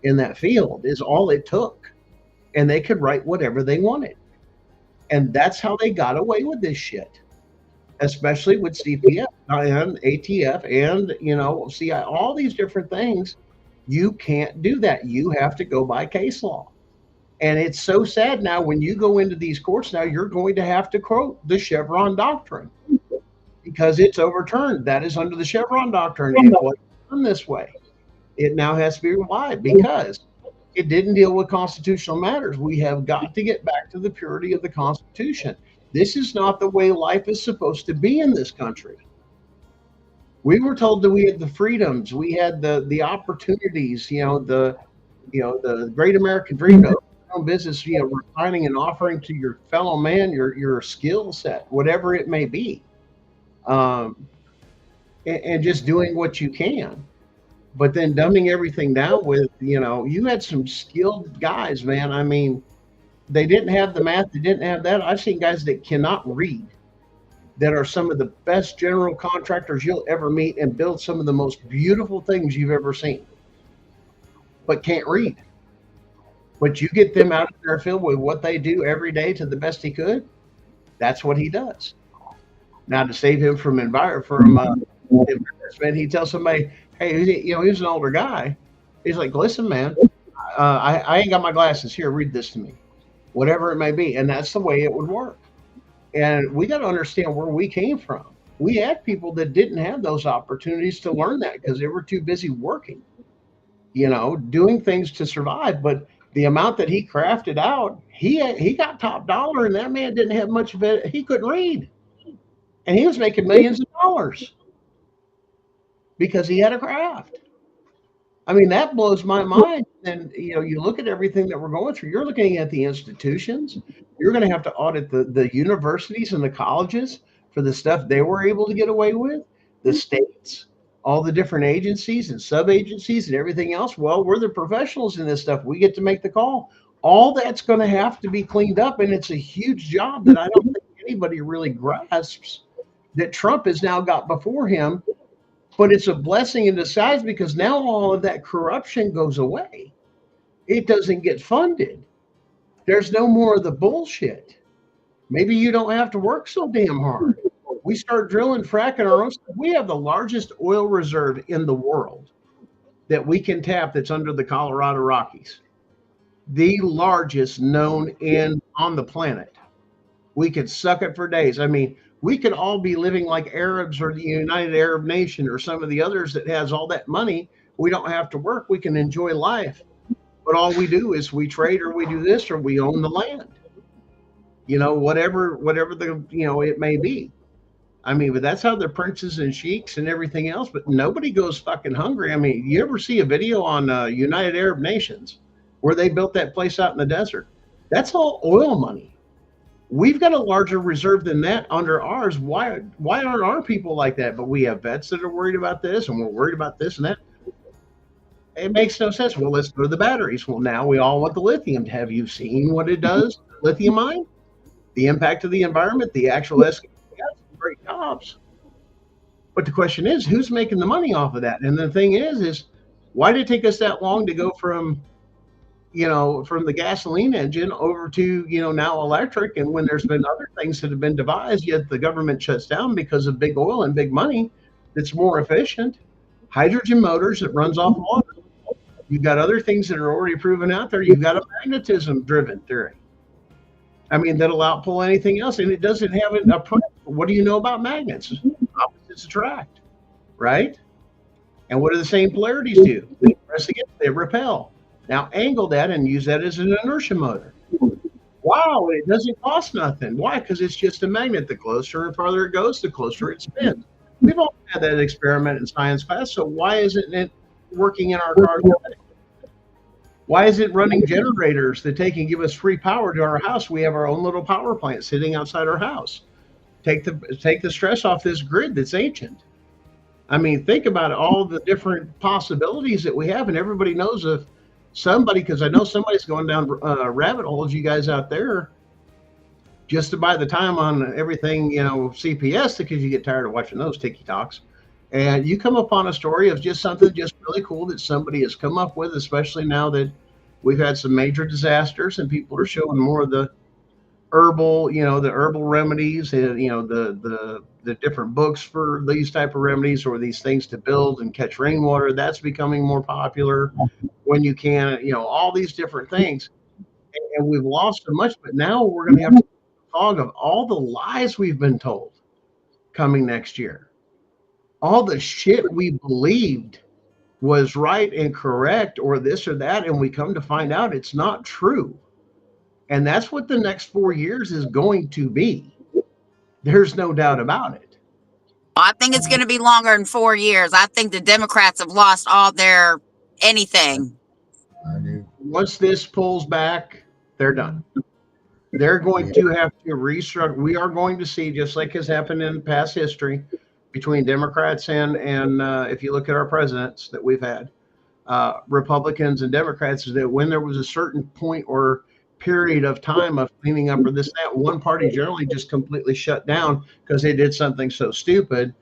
in that field is all it took. And they could write whatever they wanted. And that's how they got away with this shit. Especially with CPF and ATF and, CI, all these different things. You can't do that. You have to go by case law. And it's so sad now when you go into these courts now, you're going to have to quote the Chevron doctrine because it's overturned. That is under the Chevron doctrine. It wasn't done this way. It now has to be relied because it didn't deal with constitutional matters. We have got to get back to the purity of the Constitution. This is not the way life is supposed to be in this country. We were told that we had the freedoms, we had the opportunities, the great American dream of own business, refining and offering to your fellow man your skill set, whatever it may be, and just doing what you can. But then dumbing everything down with, you had some skilled guys, man. I mean, they didn't have the math. They didn't have that. I've seen guys that cannot read that are some of the best general contractors you'll ever meet and build some of the most beautiful things you've ever seen, but can't read. But you get them out of their field with what they do every day to the best he could. That's what he does. Now to save him from embarrassment, he tells somebody, hey, he was an older guy. He's like, listen, man, I ain't got my glasses here. Read this to me, whatever it may be, and that's the way it would work. And we got to understand where we came from. We had people that didn't have those opportunities to learn that because they were too busy working, doing things to survive. But the amount that he crafted out, he got top dollar, and that man didn't have much of it. He couldn't read, and he was making millions of dollars because he had a craft. I mean, that blows my mind. And you look at everything that we're going through. You're looking at the institutions. You're going to have to audit the universities and the colleges for the stuff they were able to get away with. The states, all the different agencies and sub agencies and everything else. Well, we're the professionals in this stuff. We get to make the call. All that's going to have to be cleaned up, and it's a huge job that I don't think anybody really grasps that Trump has now got before him. But it's a blessing in disguise because now all of that corruption goes away. It doesn't get funded. There's no more of the bullshit. Maybe you don't have to work so damn hard. We start drilling, fracking our own stuff. We have the largest oil reserve in the world that we can tap that's under the Colorado Rockies. The largest known on the planet. We could suck it for days. I mean, we could all be living like Arabs or the United Arab Nation or some of the others that has all that money. We don't have to work. We can enjoy life. But all we do is we trade or we do this or we own the land. Whatever the, it may be. I mean, but that's how the princes and sheiks and everything else. But nobody goes fucking hungry. I mean, you ever see a video on United Arab Nations where they built that place out in the desert? That's all oil money. We've got a larger reserve than that under ours. Why aren't our people like that? But we have vets that are worried about this, and we're worried about this and that. It makes no sense. Well, let's go to the batteries. Well, now we all want the lithium. Have you seen what it does? Lithium mine, the impact of the environment, the actual great jobs. But the question is, who's making the money off of that? And the thing is why did it take us that long to go from the gasoline engine over to, now electric? And when there's been other things that have been devised, yet the government shuts down because of big oil and big money that's more efficient. Hydrogen motors that runs off water. You've got other things that are already proven out there. You've got a magnetism driven theory. I mean, that'll outpull anything else. And it doesn't have a print. What do you know about magnets? Opposites attract, right? And what do the same polarities do? They press against, they repel. Now angle that and use that as an inertia motor. Wow, it doesn't cost nothing. Why? Because it's just a magnet. The closer and farther it goes, the closer it spins. We've all had that experiment in science class, so why isn't it working in our cars? Why is it running generators that take and give us free power to our house? We have our own little power plant sitting outside our house. Take the stress off this grid that's ancient. I mean, think about it, all the different possibilities that we have, and everybody knows of somebody, because I know somebody's going down rabbit holes, you guys out there, just to buy the time on everything, CPS, because you get tired of watching those TikToks. And you come upon a story of just something just really cool that somebody has come up with, especially now that we've had some major disasters and people are showing more of the herbal, the herbal remedies and, the different books for these type of remedies or these things to build and catch rainwater. That's becoming more popular when you can, all these different things. And we've lost so much, but now we're going to have to fog of all the lies we've been told coming next year. All the shit we believed was right and correct or this or that, and we come to find out it's not true. And that's what the next 4 years is going to be. There's no doubt about it. I think it's going to be longer than 4 years. I think the Democrats have lost all their anything. Once this pulls back, they're done. They're going to have to restructure. We are going to see, just like has happened in past history, between Democrats and if you look at our presidents that we've had, Republicans and Democrats, is that when there was a certain point or period of time of cleaning up or this, that, one party generally just completely shut down because they did something so stupid.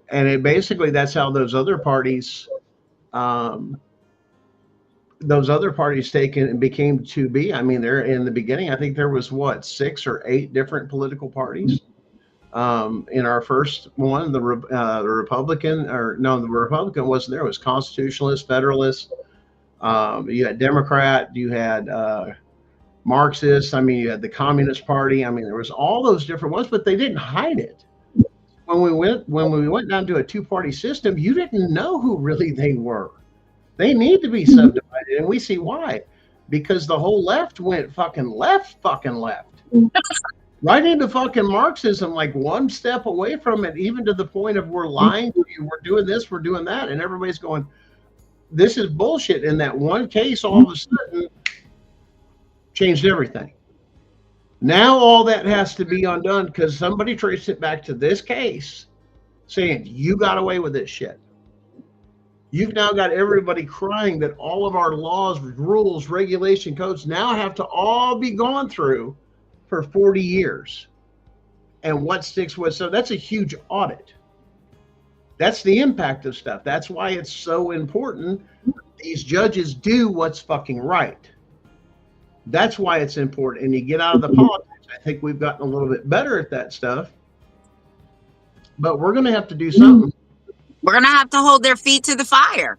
And it basically, that's how those other parties taken and became to be. I mean, they're in the beginning, I think there was 6 or 8 different political parties. In our first one, the Republican wasn't there. It was Constitutionalist, Federalist, You had Democrat, you had Marxist. I mean, you had the Communist Party. I mean, there was all those different ones, but they didn't hide it. When we went down to a two-party system, you didn't know who really they were. They need to be subdivided, and we see why. Because the whole left went fucking left, right into fucking Marxism, like one step away from it, even to the point of we're lying to you, we're doing this, we're doing that, and everybody's going, this is bullshit. In that one case, all of a sudden, changed everything. Now all that has to be undone because somebody traced it back to this case, saying you got away with this shit. You've now got everybody crying that all of our laws, rules, regulation codes now have to all be gone through for 40 years. And what sticks with, so that's a huge audit. That's the impact of stuff. That's why it's so important these judges do what's fucking right. That's why it's important. And you get out of the politics. I think we've gotten a little bit better at that stuff. But we're going to have to do something. We're going to have to hold their feet to the fire.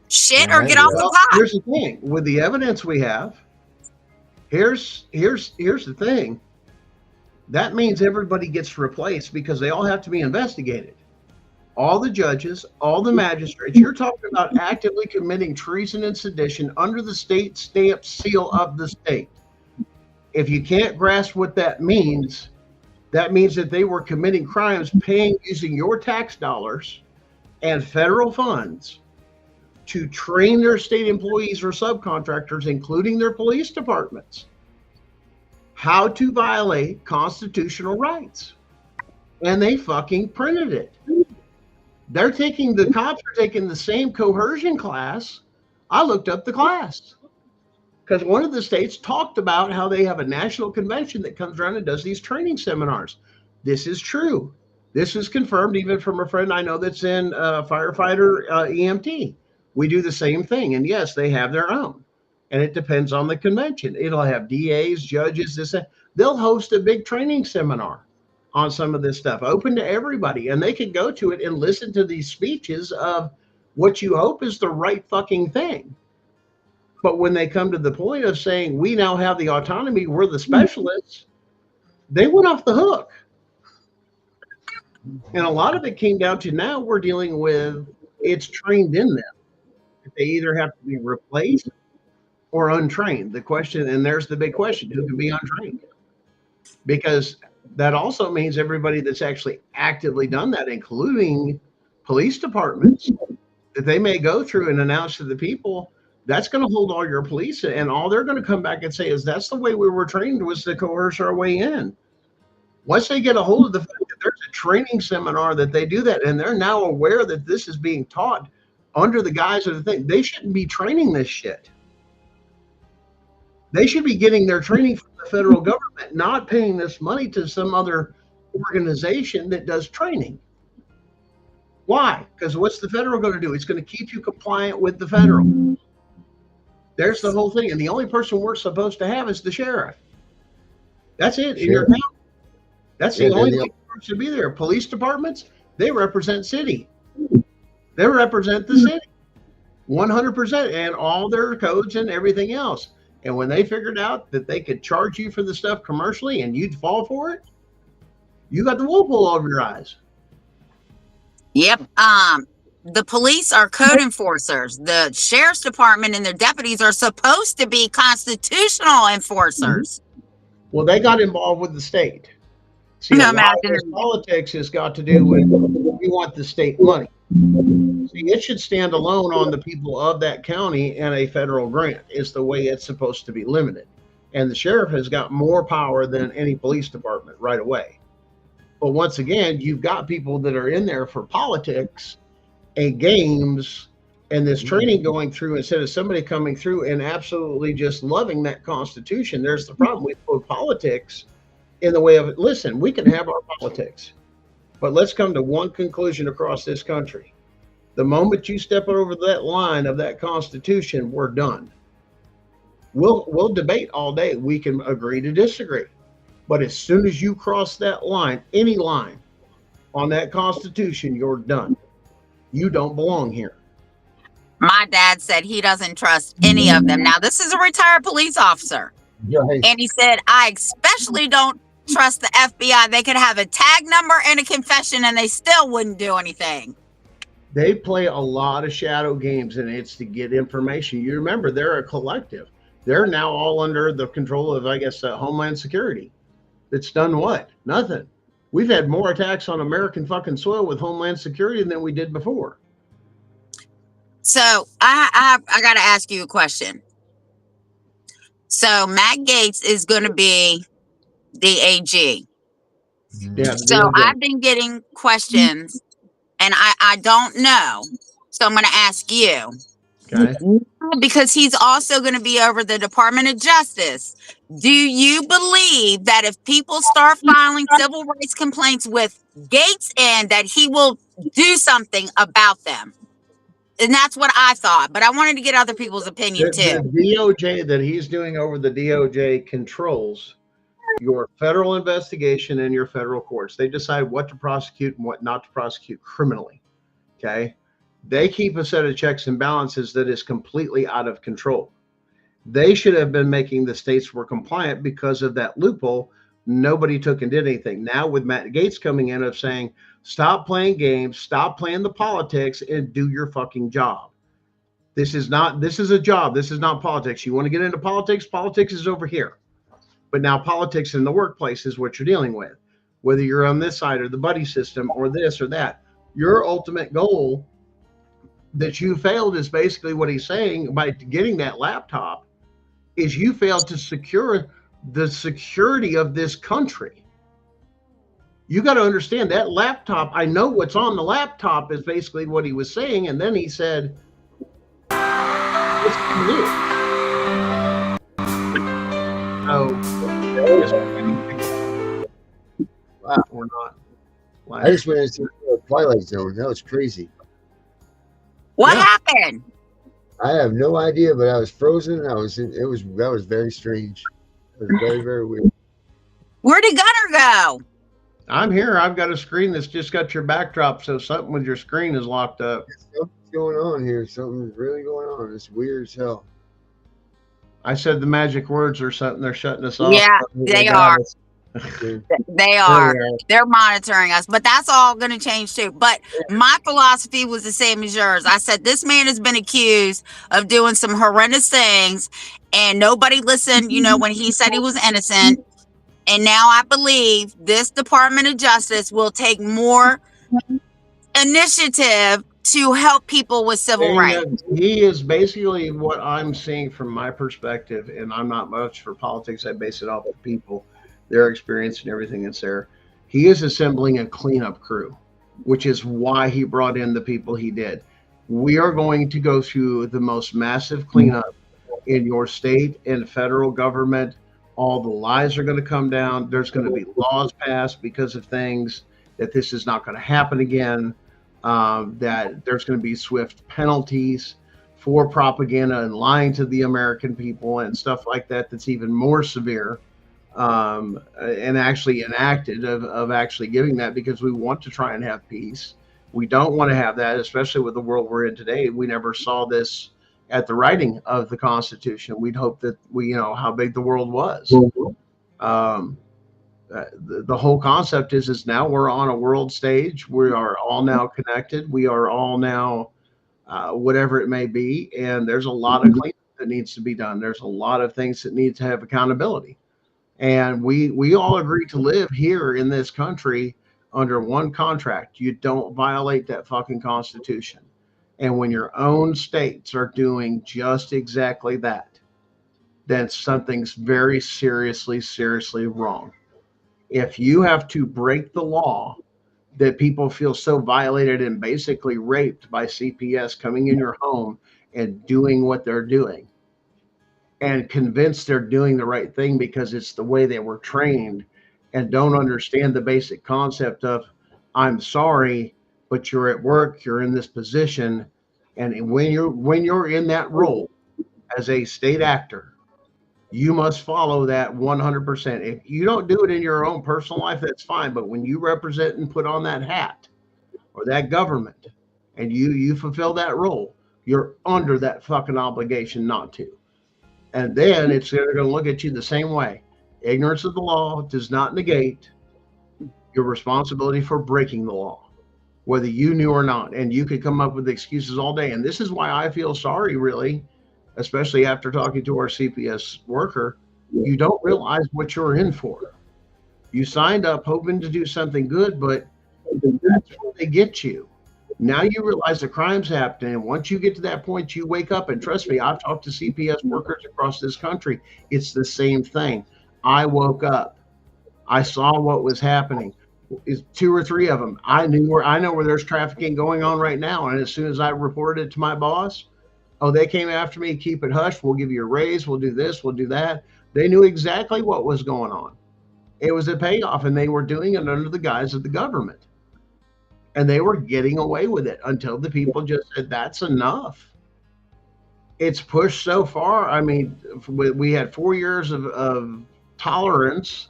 Shit, or get off the pot. Here's the thing. With the evidence we have, here's the thing. That means everybody gets replaced because they all have to be investigated. All the judges, all the magistrates. You're talking about actively committing treason and sedition under the state stamp seal of the state. If you can't grasp what that means that they were committing crimes paying using your tax dollars and federal funds to train their state employees or subcontractors, including their police departments, how to violate constitutional rights. And they fucking printed it. The cops are taking the same coercion class. I looked up the class because one of the states talked about how they have a national convention that comes around and does these training seminars. This is true. This is confirmed even from a friend I know that's in firefighter EMT. We do the same thing. And yes, they have their own. And it depends on the convention. It'll have DAs, judges, they'll host a big training seminar on some of this stuff, open to everybody. And they can go to it and listen to these speeches of what you hope is the right fucking thing. But when they come to the point of saying, we now have the autonomy, we're the specialists, they went off the hook. And a lot of it came down to now we're dealing with it's trained in them. They either have to be replaced or untrained. The question, and there's the big question, who can be untrained? Because that also means everybody that's actually actively done that, including police departments, that they may go through and announce to the people, that's going to hold all your police. And all they're going to come back and say is that's the way we were trained, was to coerce our way in. Once they get a hold of the fact that there's a training seminar that they do that, and they're now aware that this is being taught under the guise of the thing, they shouldn't be training this shit. They should be getting their training from the federal government, not paying this money to some other organization that does training. Why? Because what's the federal going to do? It's going to keep you compliant with the federal. There's the whole thing. And the only person we're supposed to have is the sheriff. That's it in your town. That's the only thing that should be there. Police departments, they represent city. They represent the city 100% and all their codes and everything else. And when they figured out that they could charge you for the stuff commercially and you'd fall for it, you got the wool pulled over your eyes. Yep. The police are code enforcers. The sheriff's department and their deputies are supposed to be constitutional enforcers. Well, they got involved with the state. See, a lot of this politics has got to do with we want the state money. See, it should stand alone on the people of that county, and a federal grant is the way it's supposed to be limited. And the sheriff has got more power than any police department right away. But once again, you've got people that are in there for politics and games and this training going through instead of somebody coming through and absolutely just loving that Constitution. There's the problem with politics in the way of it. Listen, we can have our politics, but let's come to one conclusion across this country. The moment you step over that line of that Constitution, we're done. We'll debate all day. We can agree to disagree. But as soon as you cross that line, any line on that Constitution, you're done. You don't belong here. My dad said he doesn't trust any of them. Now, this is a retired police officer. Right. And he said, I especially don't trust the FBI. They could have a tag number and a confession and they still wouldn't do anything. They play a lot of shadow games, and it's to get information. You remember, they're a collective. They're now all under the control of, I guess, Homeland Security. It's done what? Nothing. We've had more attacks on American fucking soil with Homeland Security than we did before. So I got to ask you a question. So Matt Gaetz is going to be the AG. Yeah. So I've been getting questions, and I don't know. So I'm going to ask you. Okay. Because he's also going to be over the Department of Justice. Do you believe that if people start filing civil rights complaints with Gaetz in, that he will do something about them? And that's what I thought, but I wanted to get other people's opinion too. The DOJ that he's doing over the DOJ controls your federal investigation and your federal courts. They decide what to prosecute and what not to prosecute criminally. Okay. They keep a set of checks and balances that is completely out of control. They should have been making the states were compliant because of that loophole. Nobody took and did anything. Now with Matt Gaetz coming in of saying, stop playing games, stop playing the politics, and do your fucking job. This is a job. This is not politics. You want to get into politics? Politics is over here. But now politics in the workplace is what you're dealing with. Whether you're on this side or the buddy system or this or that, your ultimate goal that you failed is basically what he's saying by getting that laptop is you failed to secure the security of this country. You got to understand that laptop. I know what's on the laptop is basically what he was saying. And then he said, what's new? Wow. Or not. I just went into the Twilight Zone. That was crazy. What Yeah. happened? I have no idea, but I was frozen. That was very strange. It was very, very weird. Where did Gunner go? I'm here. I've got a screen that's just got your backdrop. So something with your screen is locked up. Something's going on here. Something's really going on. It's weird as hell. I said the magic words or something. They're shutting us off. Yeah, they are. They are. They're monitoring us, but that's all going to change too. But my philosophy was the same as yours. I said, this man has been accused of doing some horrendous things and nobody listened, when he said he was innocent. And now I believe this Department of Justice will take more initiative to help people with civil rights. He is basically what I'm seeing from my perspective, and I'm not much for politics. I base it off of people, their experience and everything that's there. He is assembling a cleanup crew, which is why he brought in the people he did. We are going to go through the most massive cleanup in your state and federal government. All the lies are going to come down. There's going to be laws passed because of things that this is not going to happen again. That there's going to be swift penalties for propaganda and lying to the American people and stuff like that. That's even more severe and actually enacted of actually giving that, because we want to try and have peace. We don't want to have that, especially with the world we're in today. We never saw this at the writing of the Constitution. We'd hope that we, how big the world was. The whole concept is now we're on a world stage. We are all now connected. We are all now whatever it may be. And there's a lot of cleanup that needs to be done. There's a lot of things that need to have accountability. And we all agree to live here in this country under one contract. You don't violate that fucking Constitution. And when your own states are doing just exactly that, then something's very seriously wrong. If you have to break the law that people feel so violated and basically raped by CPS coming in your home and doing what they're doing and convinced they're doing the right thing because it's the way they were trained, and don't understand the basic concept of, I'm sorry, but you're at work, you're in this position. And when you're in that role as a state actor, you must follow that 100%. If you don't do it in your own personal life, that's fine. But when you represent and put on that hat or that government and you fulfill that role, You're under that fucking obligation not to. And then they're going to look at you the same way. Ignorance of the law does not negate your responsibility for breaking the law, whether you knew or not. And you could come up with excuses all day. And this is why I feel sorry, really, especially after talking to our CPS worker. You don't realize what you're in for. You signed up hoping to do something good, but that's where they get you. Now you realize the crime's happening. And once you get to that point, you wake up. And trust me, I've talked to CPS workers across this country. It's the same thing. I woke up. I saw what was happening. It's 2 or 3 of them. I know where there's trafficking going on right now. And as soon as I reported it to my boss, oh, they came after me. Keep it hush. We'll give you a raise. We'll do this. We'll do that. They knew exactly what was going on. It was a payoff, and they were doing it under the guise of the government. And they were getting away with it until the people just said, that's enough. It's pushed so far. I mean, we had 4 years of tolerance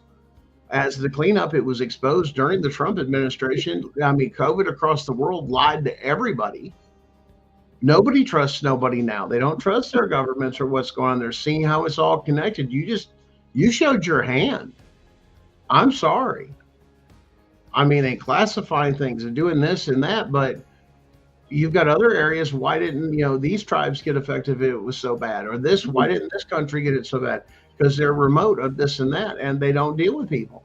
as the cleanup. It was exposed during the Trump administration. I mean, COVID across the world lied to everybody. Nobody trusts nobody now. They don't trust their governments or what's going on. They're seeing how it's all connected. You showed your hand. I'm sorry. I mean, they classifying things and doing this and that, but you've got other areas. Why didn't, these tribes get affected if it was so bad? Or why didn't this country get it so bad? Because they're remote of this and that, and they don't deal with people,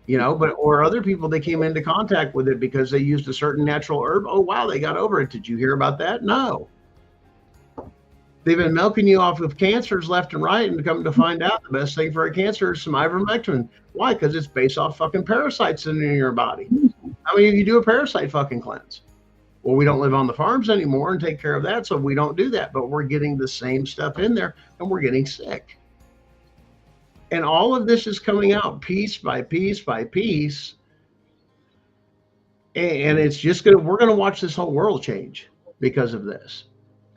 or other people, they came into contact with it because they used a certain natural herb. Oh, wow, they got over it. Did you hear about that? No. They've been milking you off of cancers left and right, and come to find out the best thing for a cancer is some ivermectin. Why? Because it's based off fucking parasites in your body. I mean, you do a parasite fucking cleanse. Well, we don't live on the farms anymore and take care of that, so we don't do that. But we're getting the same stuff in there, and we're getting sick. And all of this is coming out piece by piece by piece. And it's just we're going to watch this whole world change because of this.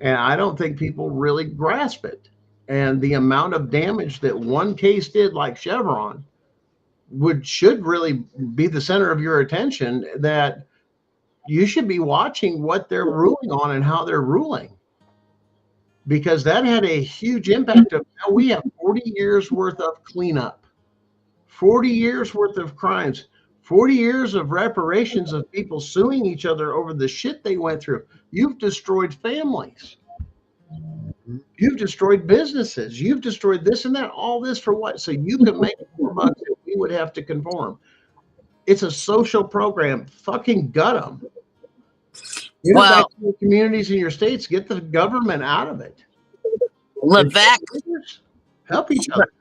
And I don't think people really grasp it. And the amount of damage that one case did, like Chevron, should really be the center of your attention, that you should be watching what they're ruling on and how they're ruling. Because that had a huge impact. Now we have 40 years worth of cleanup, 40 years worth of crimes, 40 years of reparations of people suing each other over the shit they went through. You've destroyed families. You've destroyed businesses. You've destroyed this and that. All this for what? So you can make more bucks and we would have to conform. It's a social program. Fucking gut them. Get back to your communities in your states. Get the government out of it. Levesque. Help each other.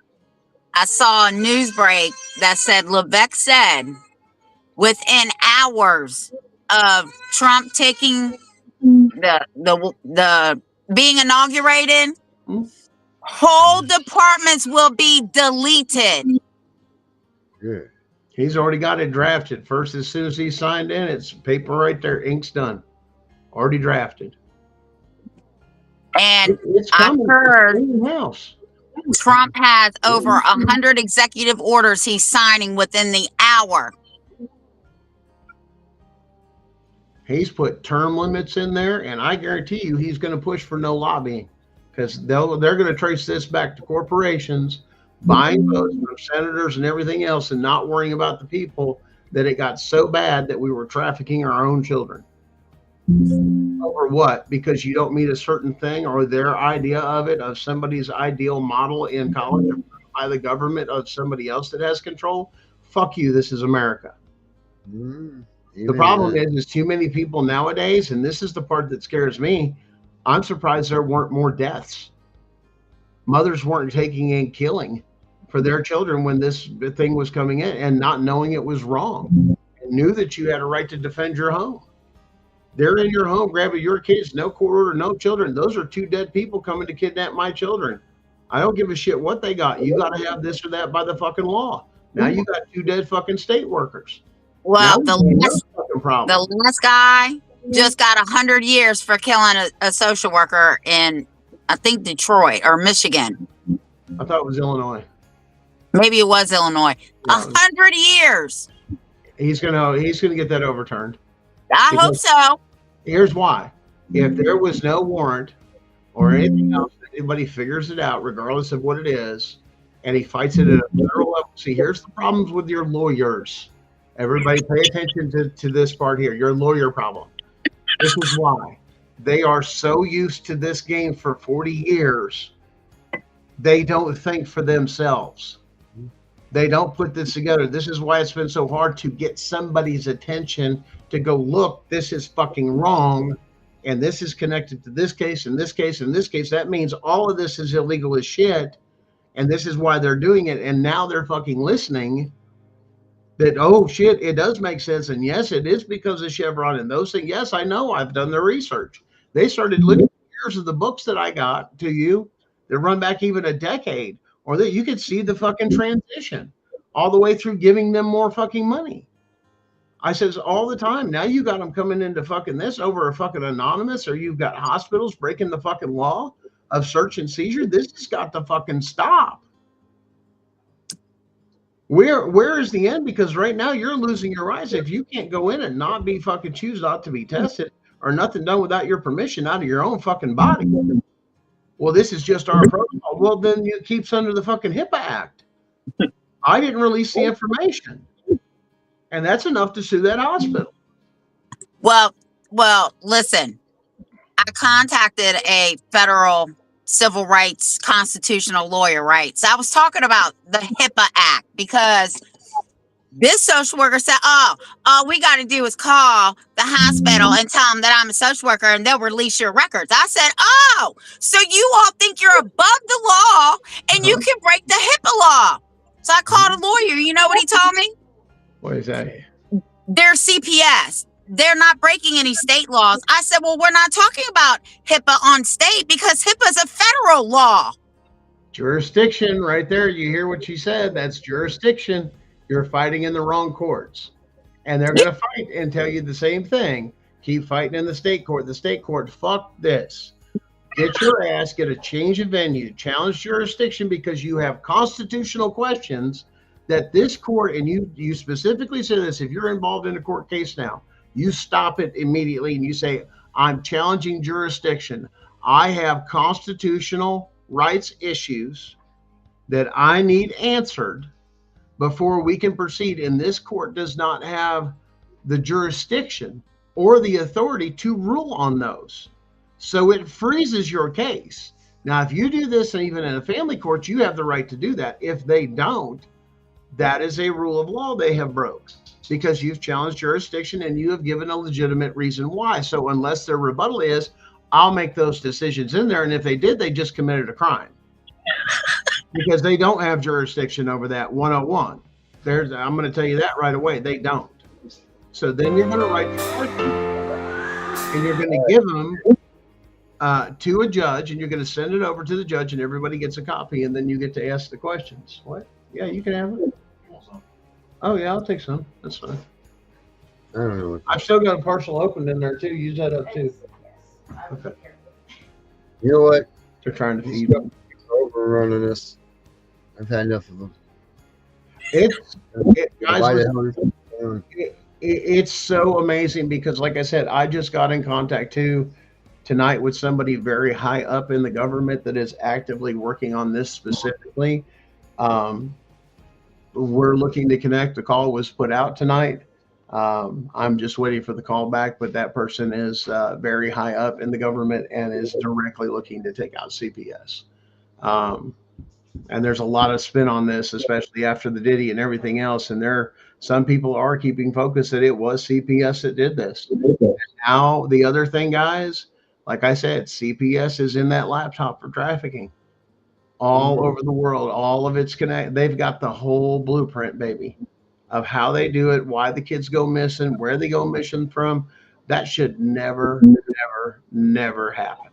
I saw a news break that said Levesque said within hours of Trump taking the being inaugurated, whole departments will be deleted. Good. He's already got it drafted. First, as soon as he signed in, it's paper right there, ink's done. Already drafted. And it's I heard house. Trump has over 100 executive orders he's signing within the hour. He's put term limits in there, and I guarantee you he's going to push for no lobbying, because they're going to trace this back to corporations buying votes from senators and everything else, and not worrying about the people, that it got so bad that we were trafficking our own children. Over what? Because you don't meet a certain thing, or their idea of it, of somebody's ideal model in college by the government of somebody else that has control. Fuck you. This is America. The problem is too many people nowadays, and this is the part that scares me. I'm surprised there weren't more deaths. Mothers weren't taking and killing for their children when this thing was coming in, and not knowing it was wrong, and knew that you had a right to defend your home. They're in your home grabbing your kids, no court order, no children. Those are 2 dead people coming to kidnap my children. I don't give a shit what they got. You got to have this or that by the fucking law. Now you got 2 dead fucking state workers. Well, the last guy just got 100 years for killing a social worker in, I think, Detroit or Michigan. I thought it was Illinois. Maybe it was Illinois. 100 years. He's gonna get that overturned. I hope so. Here's why. if there was no warrant or anything else, anybody figures it out, regardless of what it is, and he fights it at a federal level. See, here's the problems with your lawyers. Everybody pay attention to this part here. Your lawyer problem. This is why. They are so used to this game for 40 years, they don't think for themselves. They don't put this together. This is why it's been so hard to get somebody's attention to go, look, this is fucking wrong. And this is connected to this case and this case and this case. That means all of this is illegal as shit. And this is why they're doing it. And now they're fucking listening that, oh shit, it does make sense. And yes, it is because of Chevron and those things. Yes, I know. I've done the research. They started looking at years of the books that I got to you that run back even a decade, or that you could see the fucking transition all the way through giving them more fucking money. I says all the time, now you got them coming into fucking this over a fucking anonymous, or you've got hospitals breaking the fucking law of search and seizure. This has got to fucking stop. Where is the end? Because right now you're losing your rights. If you can't go in and not be fucking choose not to be tested or nothing done without your permission out of your own fucking body. Well, this is just our protocol. Well, then it keeps under the fucking HIPAA Act. I didn't release the information. And that's enough to sue that hospital. Well, listen, I contacted a federal civil rights constitutional lawyer, right? So I was talking about the HIPAA Act, because this social worker said, all we got to do is call the hospital and tell them that I'm a social worker and they'll release your records. I said, oh, so you all think you're above the law and you can break the HIPAA law. So I called a lawyer. You know what he told me? What is that? They're CPS. They're not breaking any state laws. I said, well, we're not talking about HIPAA on state because HIPAA is a federal law. Jurisdiction right there. You hear what she said? That's jurisdiction. You're fighting in the wrong courts. And they're going to fight and tell you the same thing. Keep fighting in the state court. The state court, fuck this. Get your ass, get a change of venue, challenge jurisdiction, because you have constitutional questions that this court, and you specifically say this, if you're involved in a court case now, you stop it immediately and you say, I'm challenging jurisdiction. I have constitutional rights issues that I need answered before we can proceed. And this court does not have the jurisdiction or the authority to rule on those. So it freezes your case. Now, if you do this, and even in a family court, you have the right to do that. If they don't, that is a rule of law they have broke, because you've challenged jurisdiction and you have given a legitimate reason why. So unless their rebuttal is, I'll make those decisions in there. And if they did, they just committed a crime because they don't have jurisdiction over that 101. I'm going to tell you that right away. They don't. So then you're going to write your question and you're going to give them to a judge, and you're going to send it over to the judge, and everybody gets a copy, and then you get to ask the questions. What? Yeah, you can have it. Oh yeah, I'll take some. That's fine. I don't know. I've still got a parcel opened in there too. Use that up too. Okay. You know what? They're trying to These feed them. overrunning us. I've had enough of them. It's so amazing because, like I said, I just got in contact tonight with somebody very high up in the government that is actively working on this specifically. We're looking to connect. The call was put out tonight. I'm just waiting for the call back, but that person is very high up in the government and is directly looking to take out CPS. And there's a lot of spin on this, especially after the Diddy and everything else. And some people are keeping focus that it was CPS that did this. And now the other thing, guys, like I said, CPS is in that laptop for trafficking all over the world. All of it's connected. They've got the whole blueprint, baby, of how they do it, why the kids go missing, where they go missing from. That should never, never, never happen,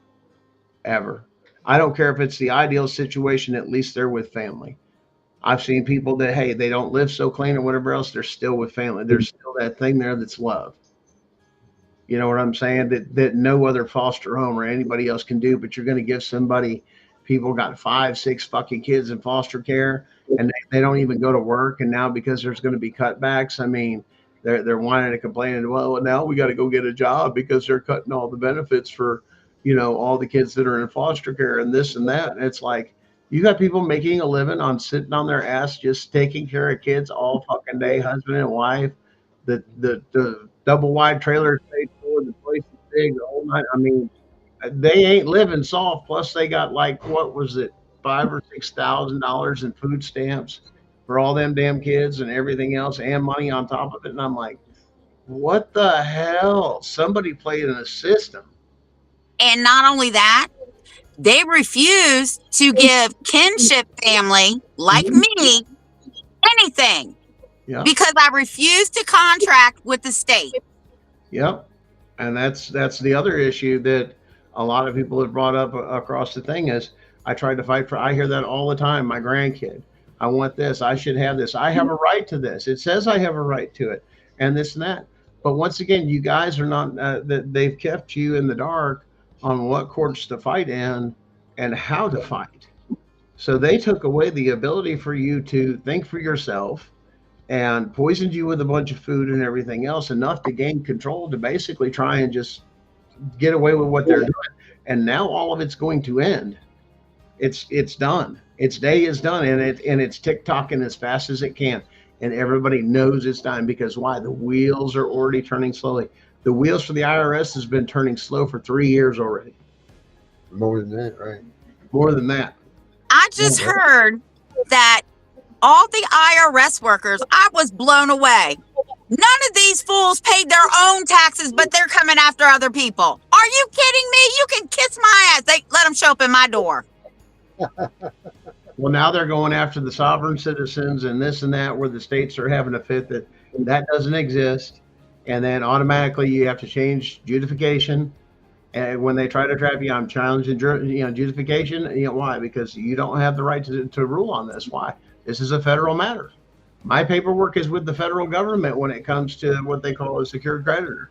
ever. I don't care if it's the ideal situation, at least they're with family. I've seen people that, hey, they don't live so clean or whatever else, they're still with family. There's still that thing there that's love. You know what I'm saying? That no other foster home or anybody else can do, but you're going to give somebody, people got 5, 6 fucking kids in foster care and they don't even go to work. And now because there's going to be cutbacks, I mean, They're whining and complaining. Well, now we got to go get a job because they're cutting all the benefits for, all the kids that are in foster care and this and that. And it's like you got people making a living on sitting on their ass just taking care of kids all fucking day, husband and wife. The double wide trailer is paid for, the place is big, the whole night. I mean, they ain't living soft. Plus, they got like what was it, $5,000 or $6,000 in food stamps for all them damn kids and everything else, and money on top of it. And I'm like, what the hell? Somebody played in a system. And not only that, they refuse to give kinship family like me anything Yeah. because I refuse to contract with the state. Yep. And that's the other issue that a lot of people have brought up across the thing is I tried to fight for. I hear that all the time. My grandkid, I want this. I should have this. I have a right to this. It says I have a right to it, and this and that. But once again, you guys are not. They've kept you in the dark on what courts to fight in and how to fight. So they took away the ability for you to think for yourself and poisoned you with a bunch of food and everything else, enough to gain control to basically try and just get away with what they're doing. And now all of it's going to end. It's done. Its day is done, and it's tick-tocking as fast as it can. And everybody knows it's time because why? The wheels are already turning slowly. The wheels for the IRS has been turning slow for 3 years already. More than that, right? More than that. I just heard that all the IRS workers, I was blown away. None of these fools paid their own taxes, but they're coming after other people. Are you kidding me? You can kiss my ass. They let them show up in my door. Well, now they're going after the sovereign citizens and this and that, where the states are having a fit that doesn't exist. And then automatically you have to change justification. And when they try to trap you, I'm challenging, justification. Why? Because you don't have the right to rule on this. Why? This is a federal matter. My paperwork is with the federal government when it comes to what they call a secured creditor,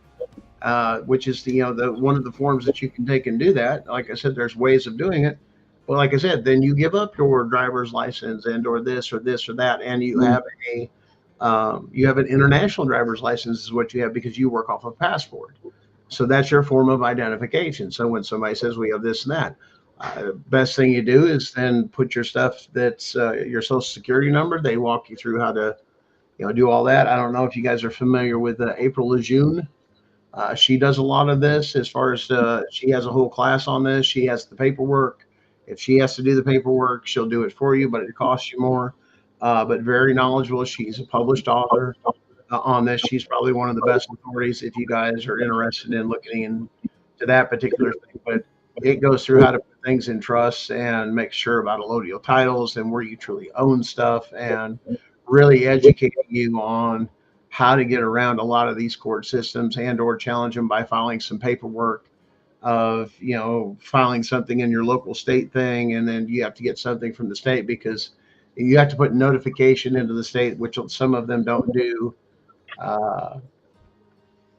which is the one of the forms that you can take and do that. Like I said, there's ways of doing it. But like I said, then you give up your driver's license and or this or that, and you have an international driver's license is what you have because you work off a passport. So that's your form of identification. So when somebody says we have this and that, best thing you do is then put your stuff that's your social security number. They walk you through how to, do all that. I don't know if you guys are familiar with April Lejeune. She does a lot of this as far as she has a whole class on this. She has the paperwork. If she has to do the paperwork, she'll do it for you, but it costs you more. But very knowledgeable. She's a published author on this. She's probably one of the best authorities if you guys are interested in looking into that particular thing. But it goes through how to put things in trusts and make sure about allodial titles and where you truly own stuff, and really educating you on how to get around a lot of these court systems and or challenge them by filing some paperwork of, filing something in your local state thing. And then you have to get something from the state because you have to put notification into the state, which some of them don't do.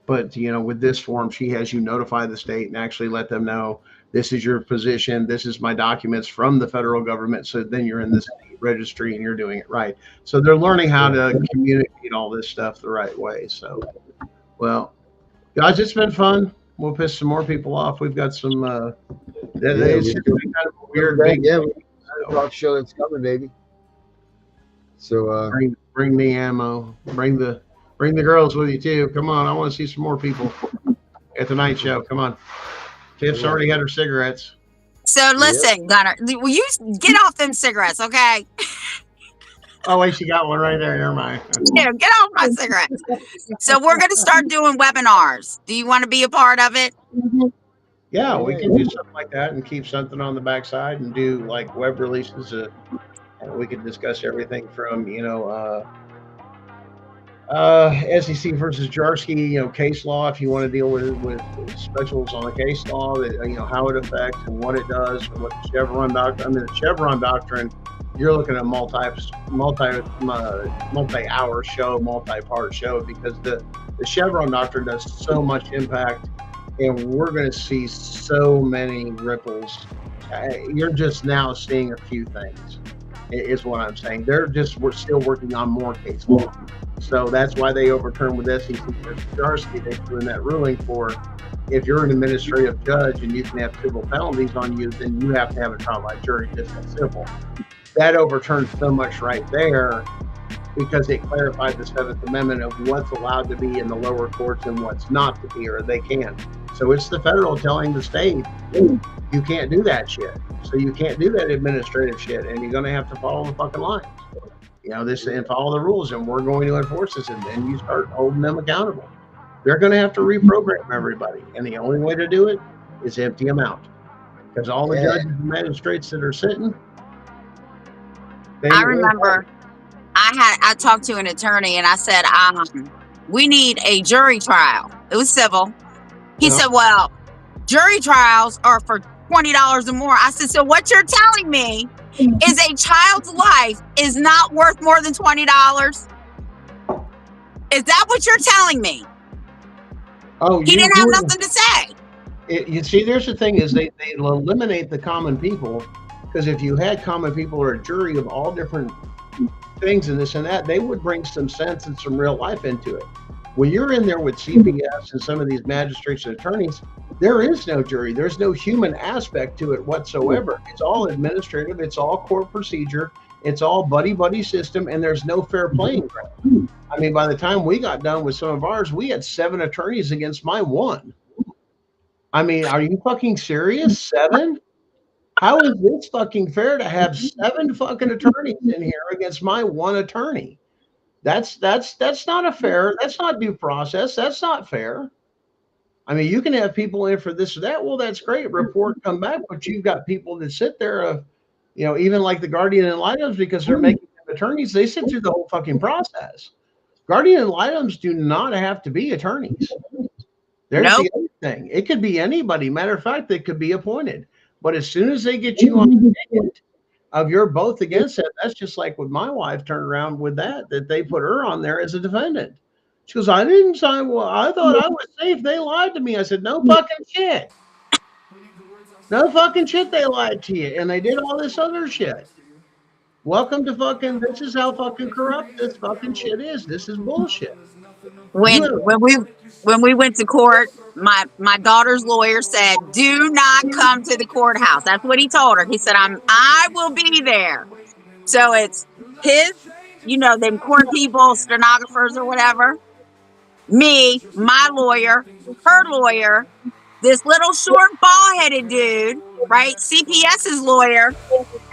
But, with this form, she has you notify the state and actually let them know this is your position. This is my documents from the federal government. So then you're in the state registry and you're doing it right. So they're learning how to communicate all this stuff the right way. So, well, guys, it's been fun. We'll piss some more people off. We've got some, it's kind of a weird big talk show that's coming, baby. So bring me ammo. Bring the girls with you too. Come on, I want to see some more people at the night show. Come on. Tiff's already had her cigarettes. So listen, Gunner, will you get off them cigarettes, okay? Oh wait, she got one right there. Never mind. Yeah, get off my cigarettes. So we're going to start doing webinars. Do you want to be a part of it? Yeah, we can do something like that and keep something on the backside and do like web releases. We could discuss everything from SEC versus Jarsky, case law. If you want to deal with specials on the case law, that how it affects and what it does, and what the Chevron doctrine. I mean, the Chevron doctrine. You're looking at multi-hour show, multi-part show, because the Chevron doctrine does so much impact, and we're going to see so many ripples. You're just now seeing a few things. is what I'm saying. We're still working on more case law. So that's why they overturned with SEC versus Jarsky. They threw in that ruling for if you're an administrative judge and you can have civil penalties on you, then you have to have a trial by jury, just as simple. That overturned so much right there because it clarified the Seventh Amendment of what's allowed to be in the lower courts and what's not to be, or they can. So it's the federal telling the state, you can't do that shit. So you can't do that administrative shit, and you're going to have to follow the fucking lines. This and follow the rules, and we're going to enforce this, and then you start holding them accountable. They're going to have to reprogram everybody, and the only way to do it is empty them out, because all the judges and magistrates that are sitting. I remember I talked to an attorney, and I said, we need a jury trial. It was civil. He said, well, jury trials are for $20 or more. I said, so what you're telling me is a child's life is not worth more than $20? Is that what you're telling me? Oh, he didn't have nothing to say. You see, there's the thing is they eliminate the common people, because if you had common people or a jury of all different things and this and that, they would bring some sense and some real life into it. When you're in there with CPS and some of these magistrates and attorneys, there is no jury. There's no human aspect to it whatsoever. It's all administrative. It's all court procedure. It's all buddy system, and there's no fair playing ground. I mean, by the time we got done with some of ours, we had 7 attorneys against my 1. I mean, are you fucking serious? 7? How is this fucking fair to have 7 fucking attorneys in here against my 1 attorney? That's not a fair. That's not due process. That's not fair. I mean, you can have people in for this or that. Well, that's great. Report, come back. But you've got people that sit there, even like the guardian ad litems, because they're making them attorneys. They sit through the whole fucking process. Guardian ad litems do not have to be attorneys. There's the other thing. It could be anybody. Matter of fact, they could be appointed. But as soon as they get you on the ticket of you're both against it, that's just like with my wife turned around with that they put her on there as a defendant. She goes, I didn't sign. Well, I thought I was safe. They lied to me. I said, no fucking shit. No fucking shit. They lied to you. And they did all this other shit. Welcome to fucking, this is how fucking corrupt this fucking shit is. This is bullshit. When we went to court, my daughter's lawyer said, do not come to the courthouse. That's what he told her. He said, I will be there. So it's his, them court people, stenographers or whatever, me, my lawyer, her lawyer, this little short bald-headed dude, right? CPS's lawyer.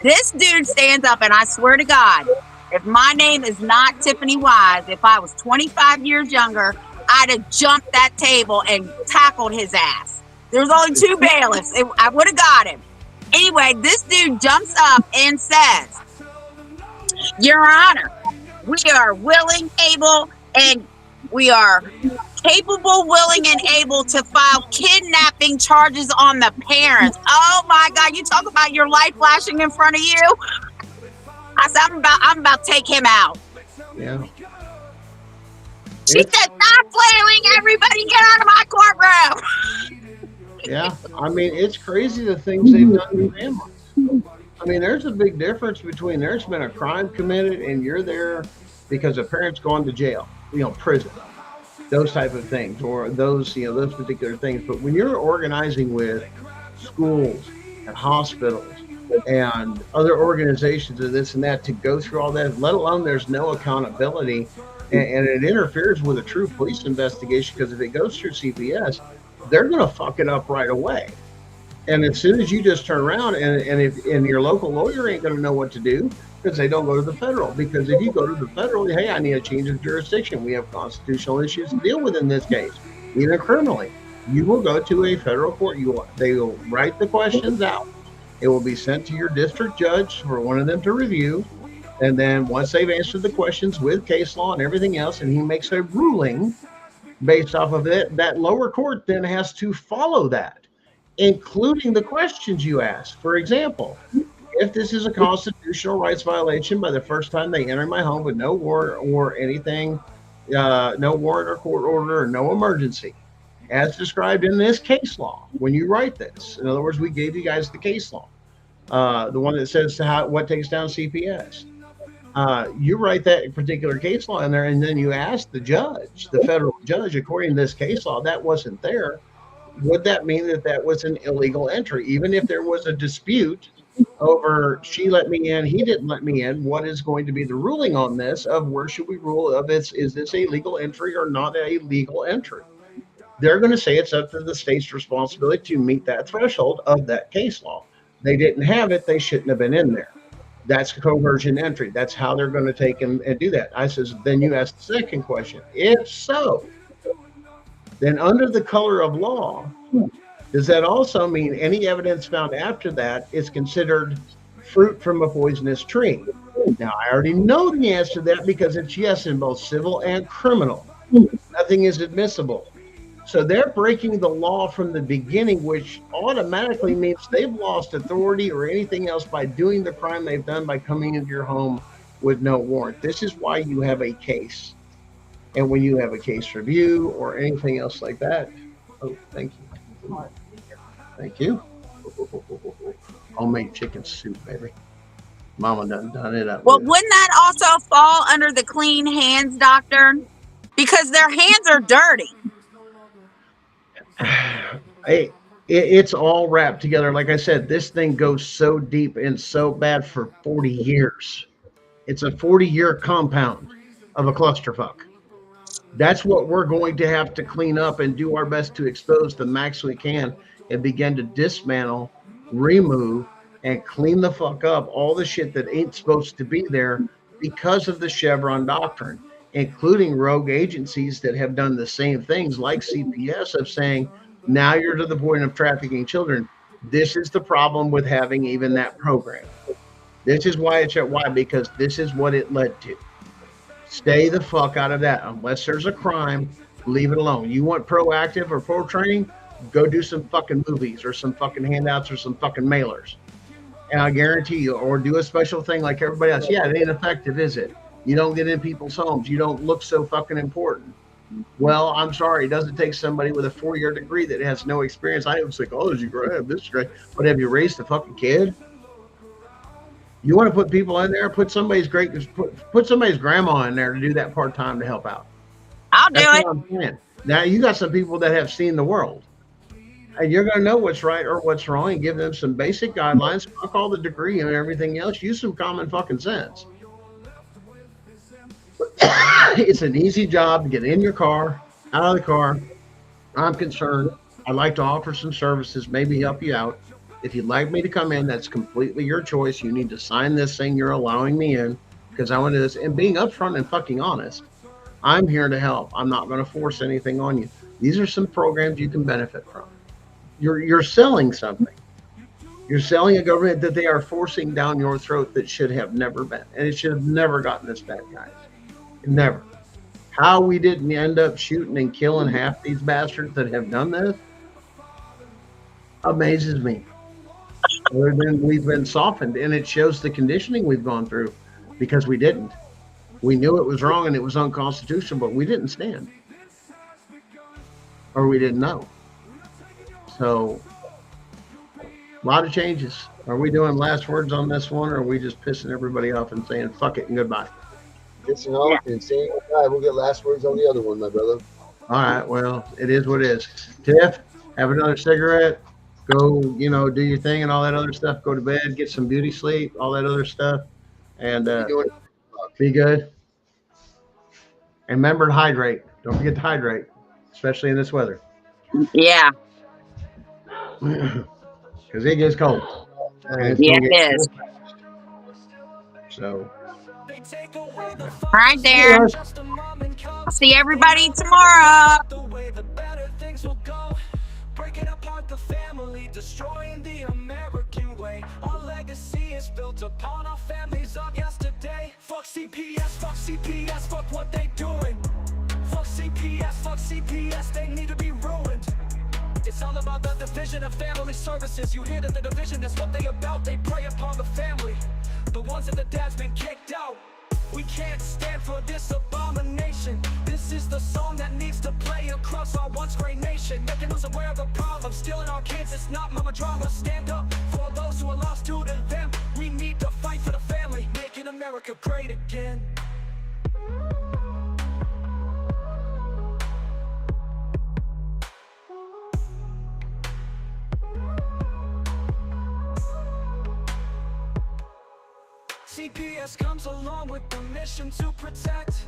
This dude stands up, and I swear to God, if my name is not Tiffany Wise, if I was 25 years younger, I'd have jumped that table and tackled his ass. There's only 2 bailiffs. I would have got him. Anyway, this dude jumps up and says, Your Honor, we are willing, able, and we are capable, willing, and able to file kidnapping charges on the parents. Oh my God, you talk about your life flashing in front of you. I said, I'm about to take him out. Yeah. She said, stop flailing, everybody get out of my courtroom. Yeah, I mean, it's crazy the things they've done to families. I mean, there's a big difference between there's been a crime committed and you're there because a parent's gone to jail, prison, those type of things, or those particular things. But when you're organizing with schools and hospitals and other organizations and this and that to go through all that, let alone there's no accountability, and it interferes with a true police investigation, because if it goes through CPS, they're going to fuck it up right away. And as soon as you just turn around and your local lawyer ain't going to know what to do, because they don't go to the federal. Because if you go to the federal, hey, I need a change of jurisdiction. We have constitutional issues to deal with in this case, even criminally. You will go to a federal court. They will write the questions out. It will be sent to your district judge for one of them to review. And then once they've answered the questions with case law and everything else, and he makes a ruling based off of it, that lower court then has to follow that, including the questions you ask. For example, if this is a constitutional rights violation by the first time they enter my home with no warrant or anything, no warrant or court order or no emergency, as described in this case law, when you write this, in other words, we gave you guys the case law. the one that says what takes down CPS. You write that particular case law in there, and then you ask the judge, the federal judge, according to this case law, that wasn't there. Would that mean that that was an illegal entry? Even if there was a dispute over she let me in, he didn't let me in, what is going to be the ruling on this of where should we rule of this? Is this a legal entry or not a legal entry? They're going to say it's up to the state's responsibility to meet that threshold of that case law. They didn't have it. They shouldn't have been in there. That's coercion entry. That's how they're going to take and do that. I says, then you ask the second question. If so, then under the color of law, does that also mean any evidence found after that is considered fruit from a poisonous tree? Now, I already know the answer to that because it's yes in both civil and criminal. Nothing is admissible. So they're breaking the law from the beginning, which automatically means they've lost authority or anything else by doing the crime they've done by coming into your home with no warrant. This is why you have a case. And when you have a case review or anything else like that, oh, thank you. Thank you. Homemade chicken soup, baby. Mama done it up. Well, wouldn't that also fall under the clean hands doctrine? Because their hands are dirty. Hey, it's all wrapped together. Like I said, this thing goes so deep and so bad for 40 years. It's a 40-year compound of a clusterfuck. That's what we're going to have to clean up and do our best to expose the max we can and begin to dismantle, remove, and clean the fuck up all the shit that ain't supposed to be there because of the Chevron doctrine, including rogue agencies that have done the same things like CPS of saying, now you're to the point of trafficking children. This is the problem with having even that program. This is why it's at why, because this is what it led to. Stay the fuck out of that. Unless there's a crime, leave it alone. You want proactive or pro training? Go do some fucking movies or some fucking handouts or some fucking mailers. And I guarantee you, or do a special thing like everybody else. Yeah, it ain't effective, is it? You don't get in people's homes. You don't look so fucking important. Well, I'm sorry. It doesn't take somebody with a 4-year degree that has no experience. I have psychology, this is great. But have you raised a fucking kid? You want to put people in there? Put somebody's put somebody's grandma in there to do that part time to help out. I'll do it. Now you got some people that have seen the world, and you're going to know what's right or what's wrong, and give them some basic guidelines. Fuck all the degree and everything else. Use some common fucking sense. It's an easy job to get in your car, out of the car. I'm concerned. I'd like to offer some services, maybe help you out. If you'd like me to come in, that's completely your choice. You need to sign this thing you're allowing me in because I want to do this. And being upfront and fucking honest, I'm here to help. I'm not going to force anything on you. These are some programs you can benefit from. You're selling something. You're selling a government that they are forcing down your throat that should have never been. And it should have never gotten this bad, guys. Never. How we didn't end up shooting and killing half these bastards that have done this amazes me. Other than we've been softened, and it shows the conditioning we've gone through because we didn't. We knew it was wrong and it was unconstitutional, but we didn't stand. Or we didn't know. So, a lot of changes. Are we doing last words on this one, or are we just pissing everybody off and saying fuck it and goodbye? Pissing off and saying goodbye. We'll get last words on the other one, my brother. All right, well, it is what it is. Tiff, have another cigarette. Go, do your thing and all that other stuff. Go to bed, get some beauty sleep, all that other stuff, and be good. And remember to hydrate. Don't forget to hydrate, especially in this weather. Yeah. Because it gets cold. Yeah, it is. So. All right, Darren. I'll see everybody tomorrow. Breaking apart the family, destroying the American way. Our legacy is built upon our families of yesterday. Fuck CPS, fuck what they doing. Fuck CPS, they need to be ruined. It's all about the division of family services. You hear that the division is what they about. They prey upon the family, the ones that the dad's been kicked out. We can't stand for this abomination. This This is the song that needs to play across our once great nation, making us aware of the problem. Stealing our kids, it's not mama drama. Stand up for those who are lost due to them. We need to fight for the family, making America great again. CPS comes along with the mission to protect.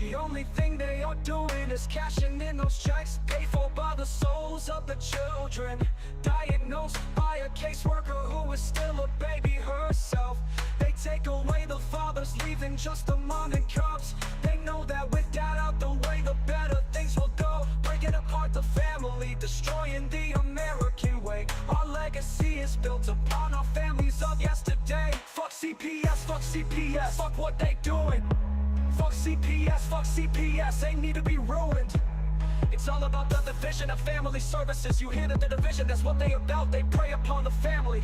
The only thing they are doing is cashing in those checks, paid for by the souls of the children, diagnosed by a caseworker who is still a baby herself. They take away the fathers, leaving just the mom and cubs. They know that with dad out the way, the better things will go. Breaking apart the family, destroying the American way. Our legacy is built upon our families of yesterday. Fuck CPS, fuck what they doing. Fuck CPS, they need to be ruined. It's all about the division of family services. You hear the division, that's what they about. They prey upon the family,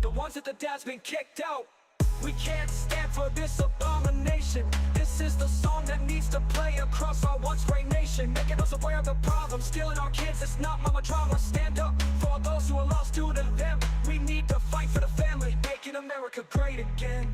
the ones that the dad's been kicked out. We can't stand for this abomination. This is the song that needs to play across our once great nation, making us aware of the problem. Stealing our kids, it's not mama drama. Stand up for those who are lost due to them. We need to fight for the family, making America great again.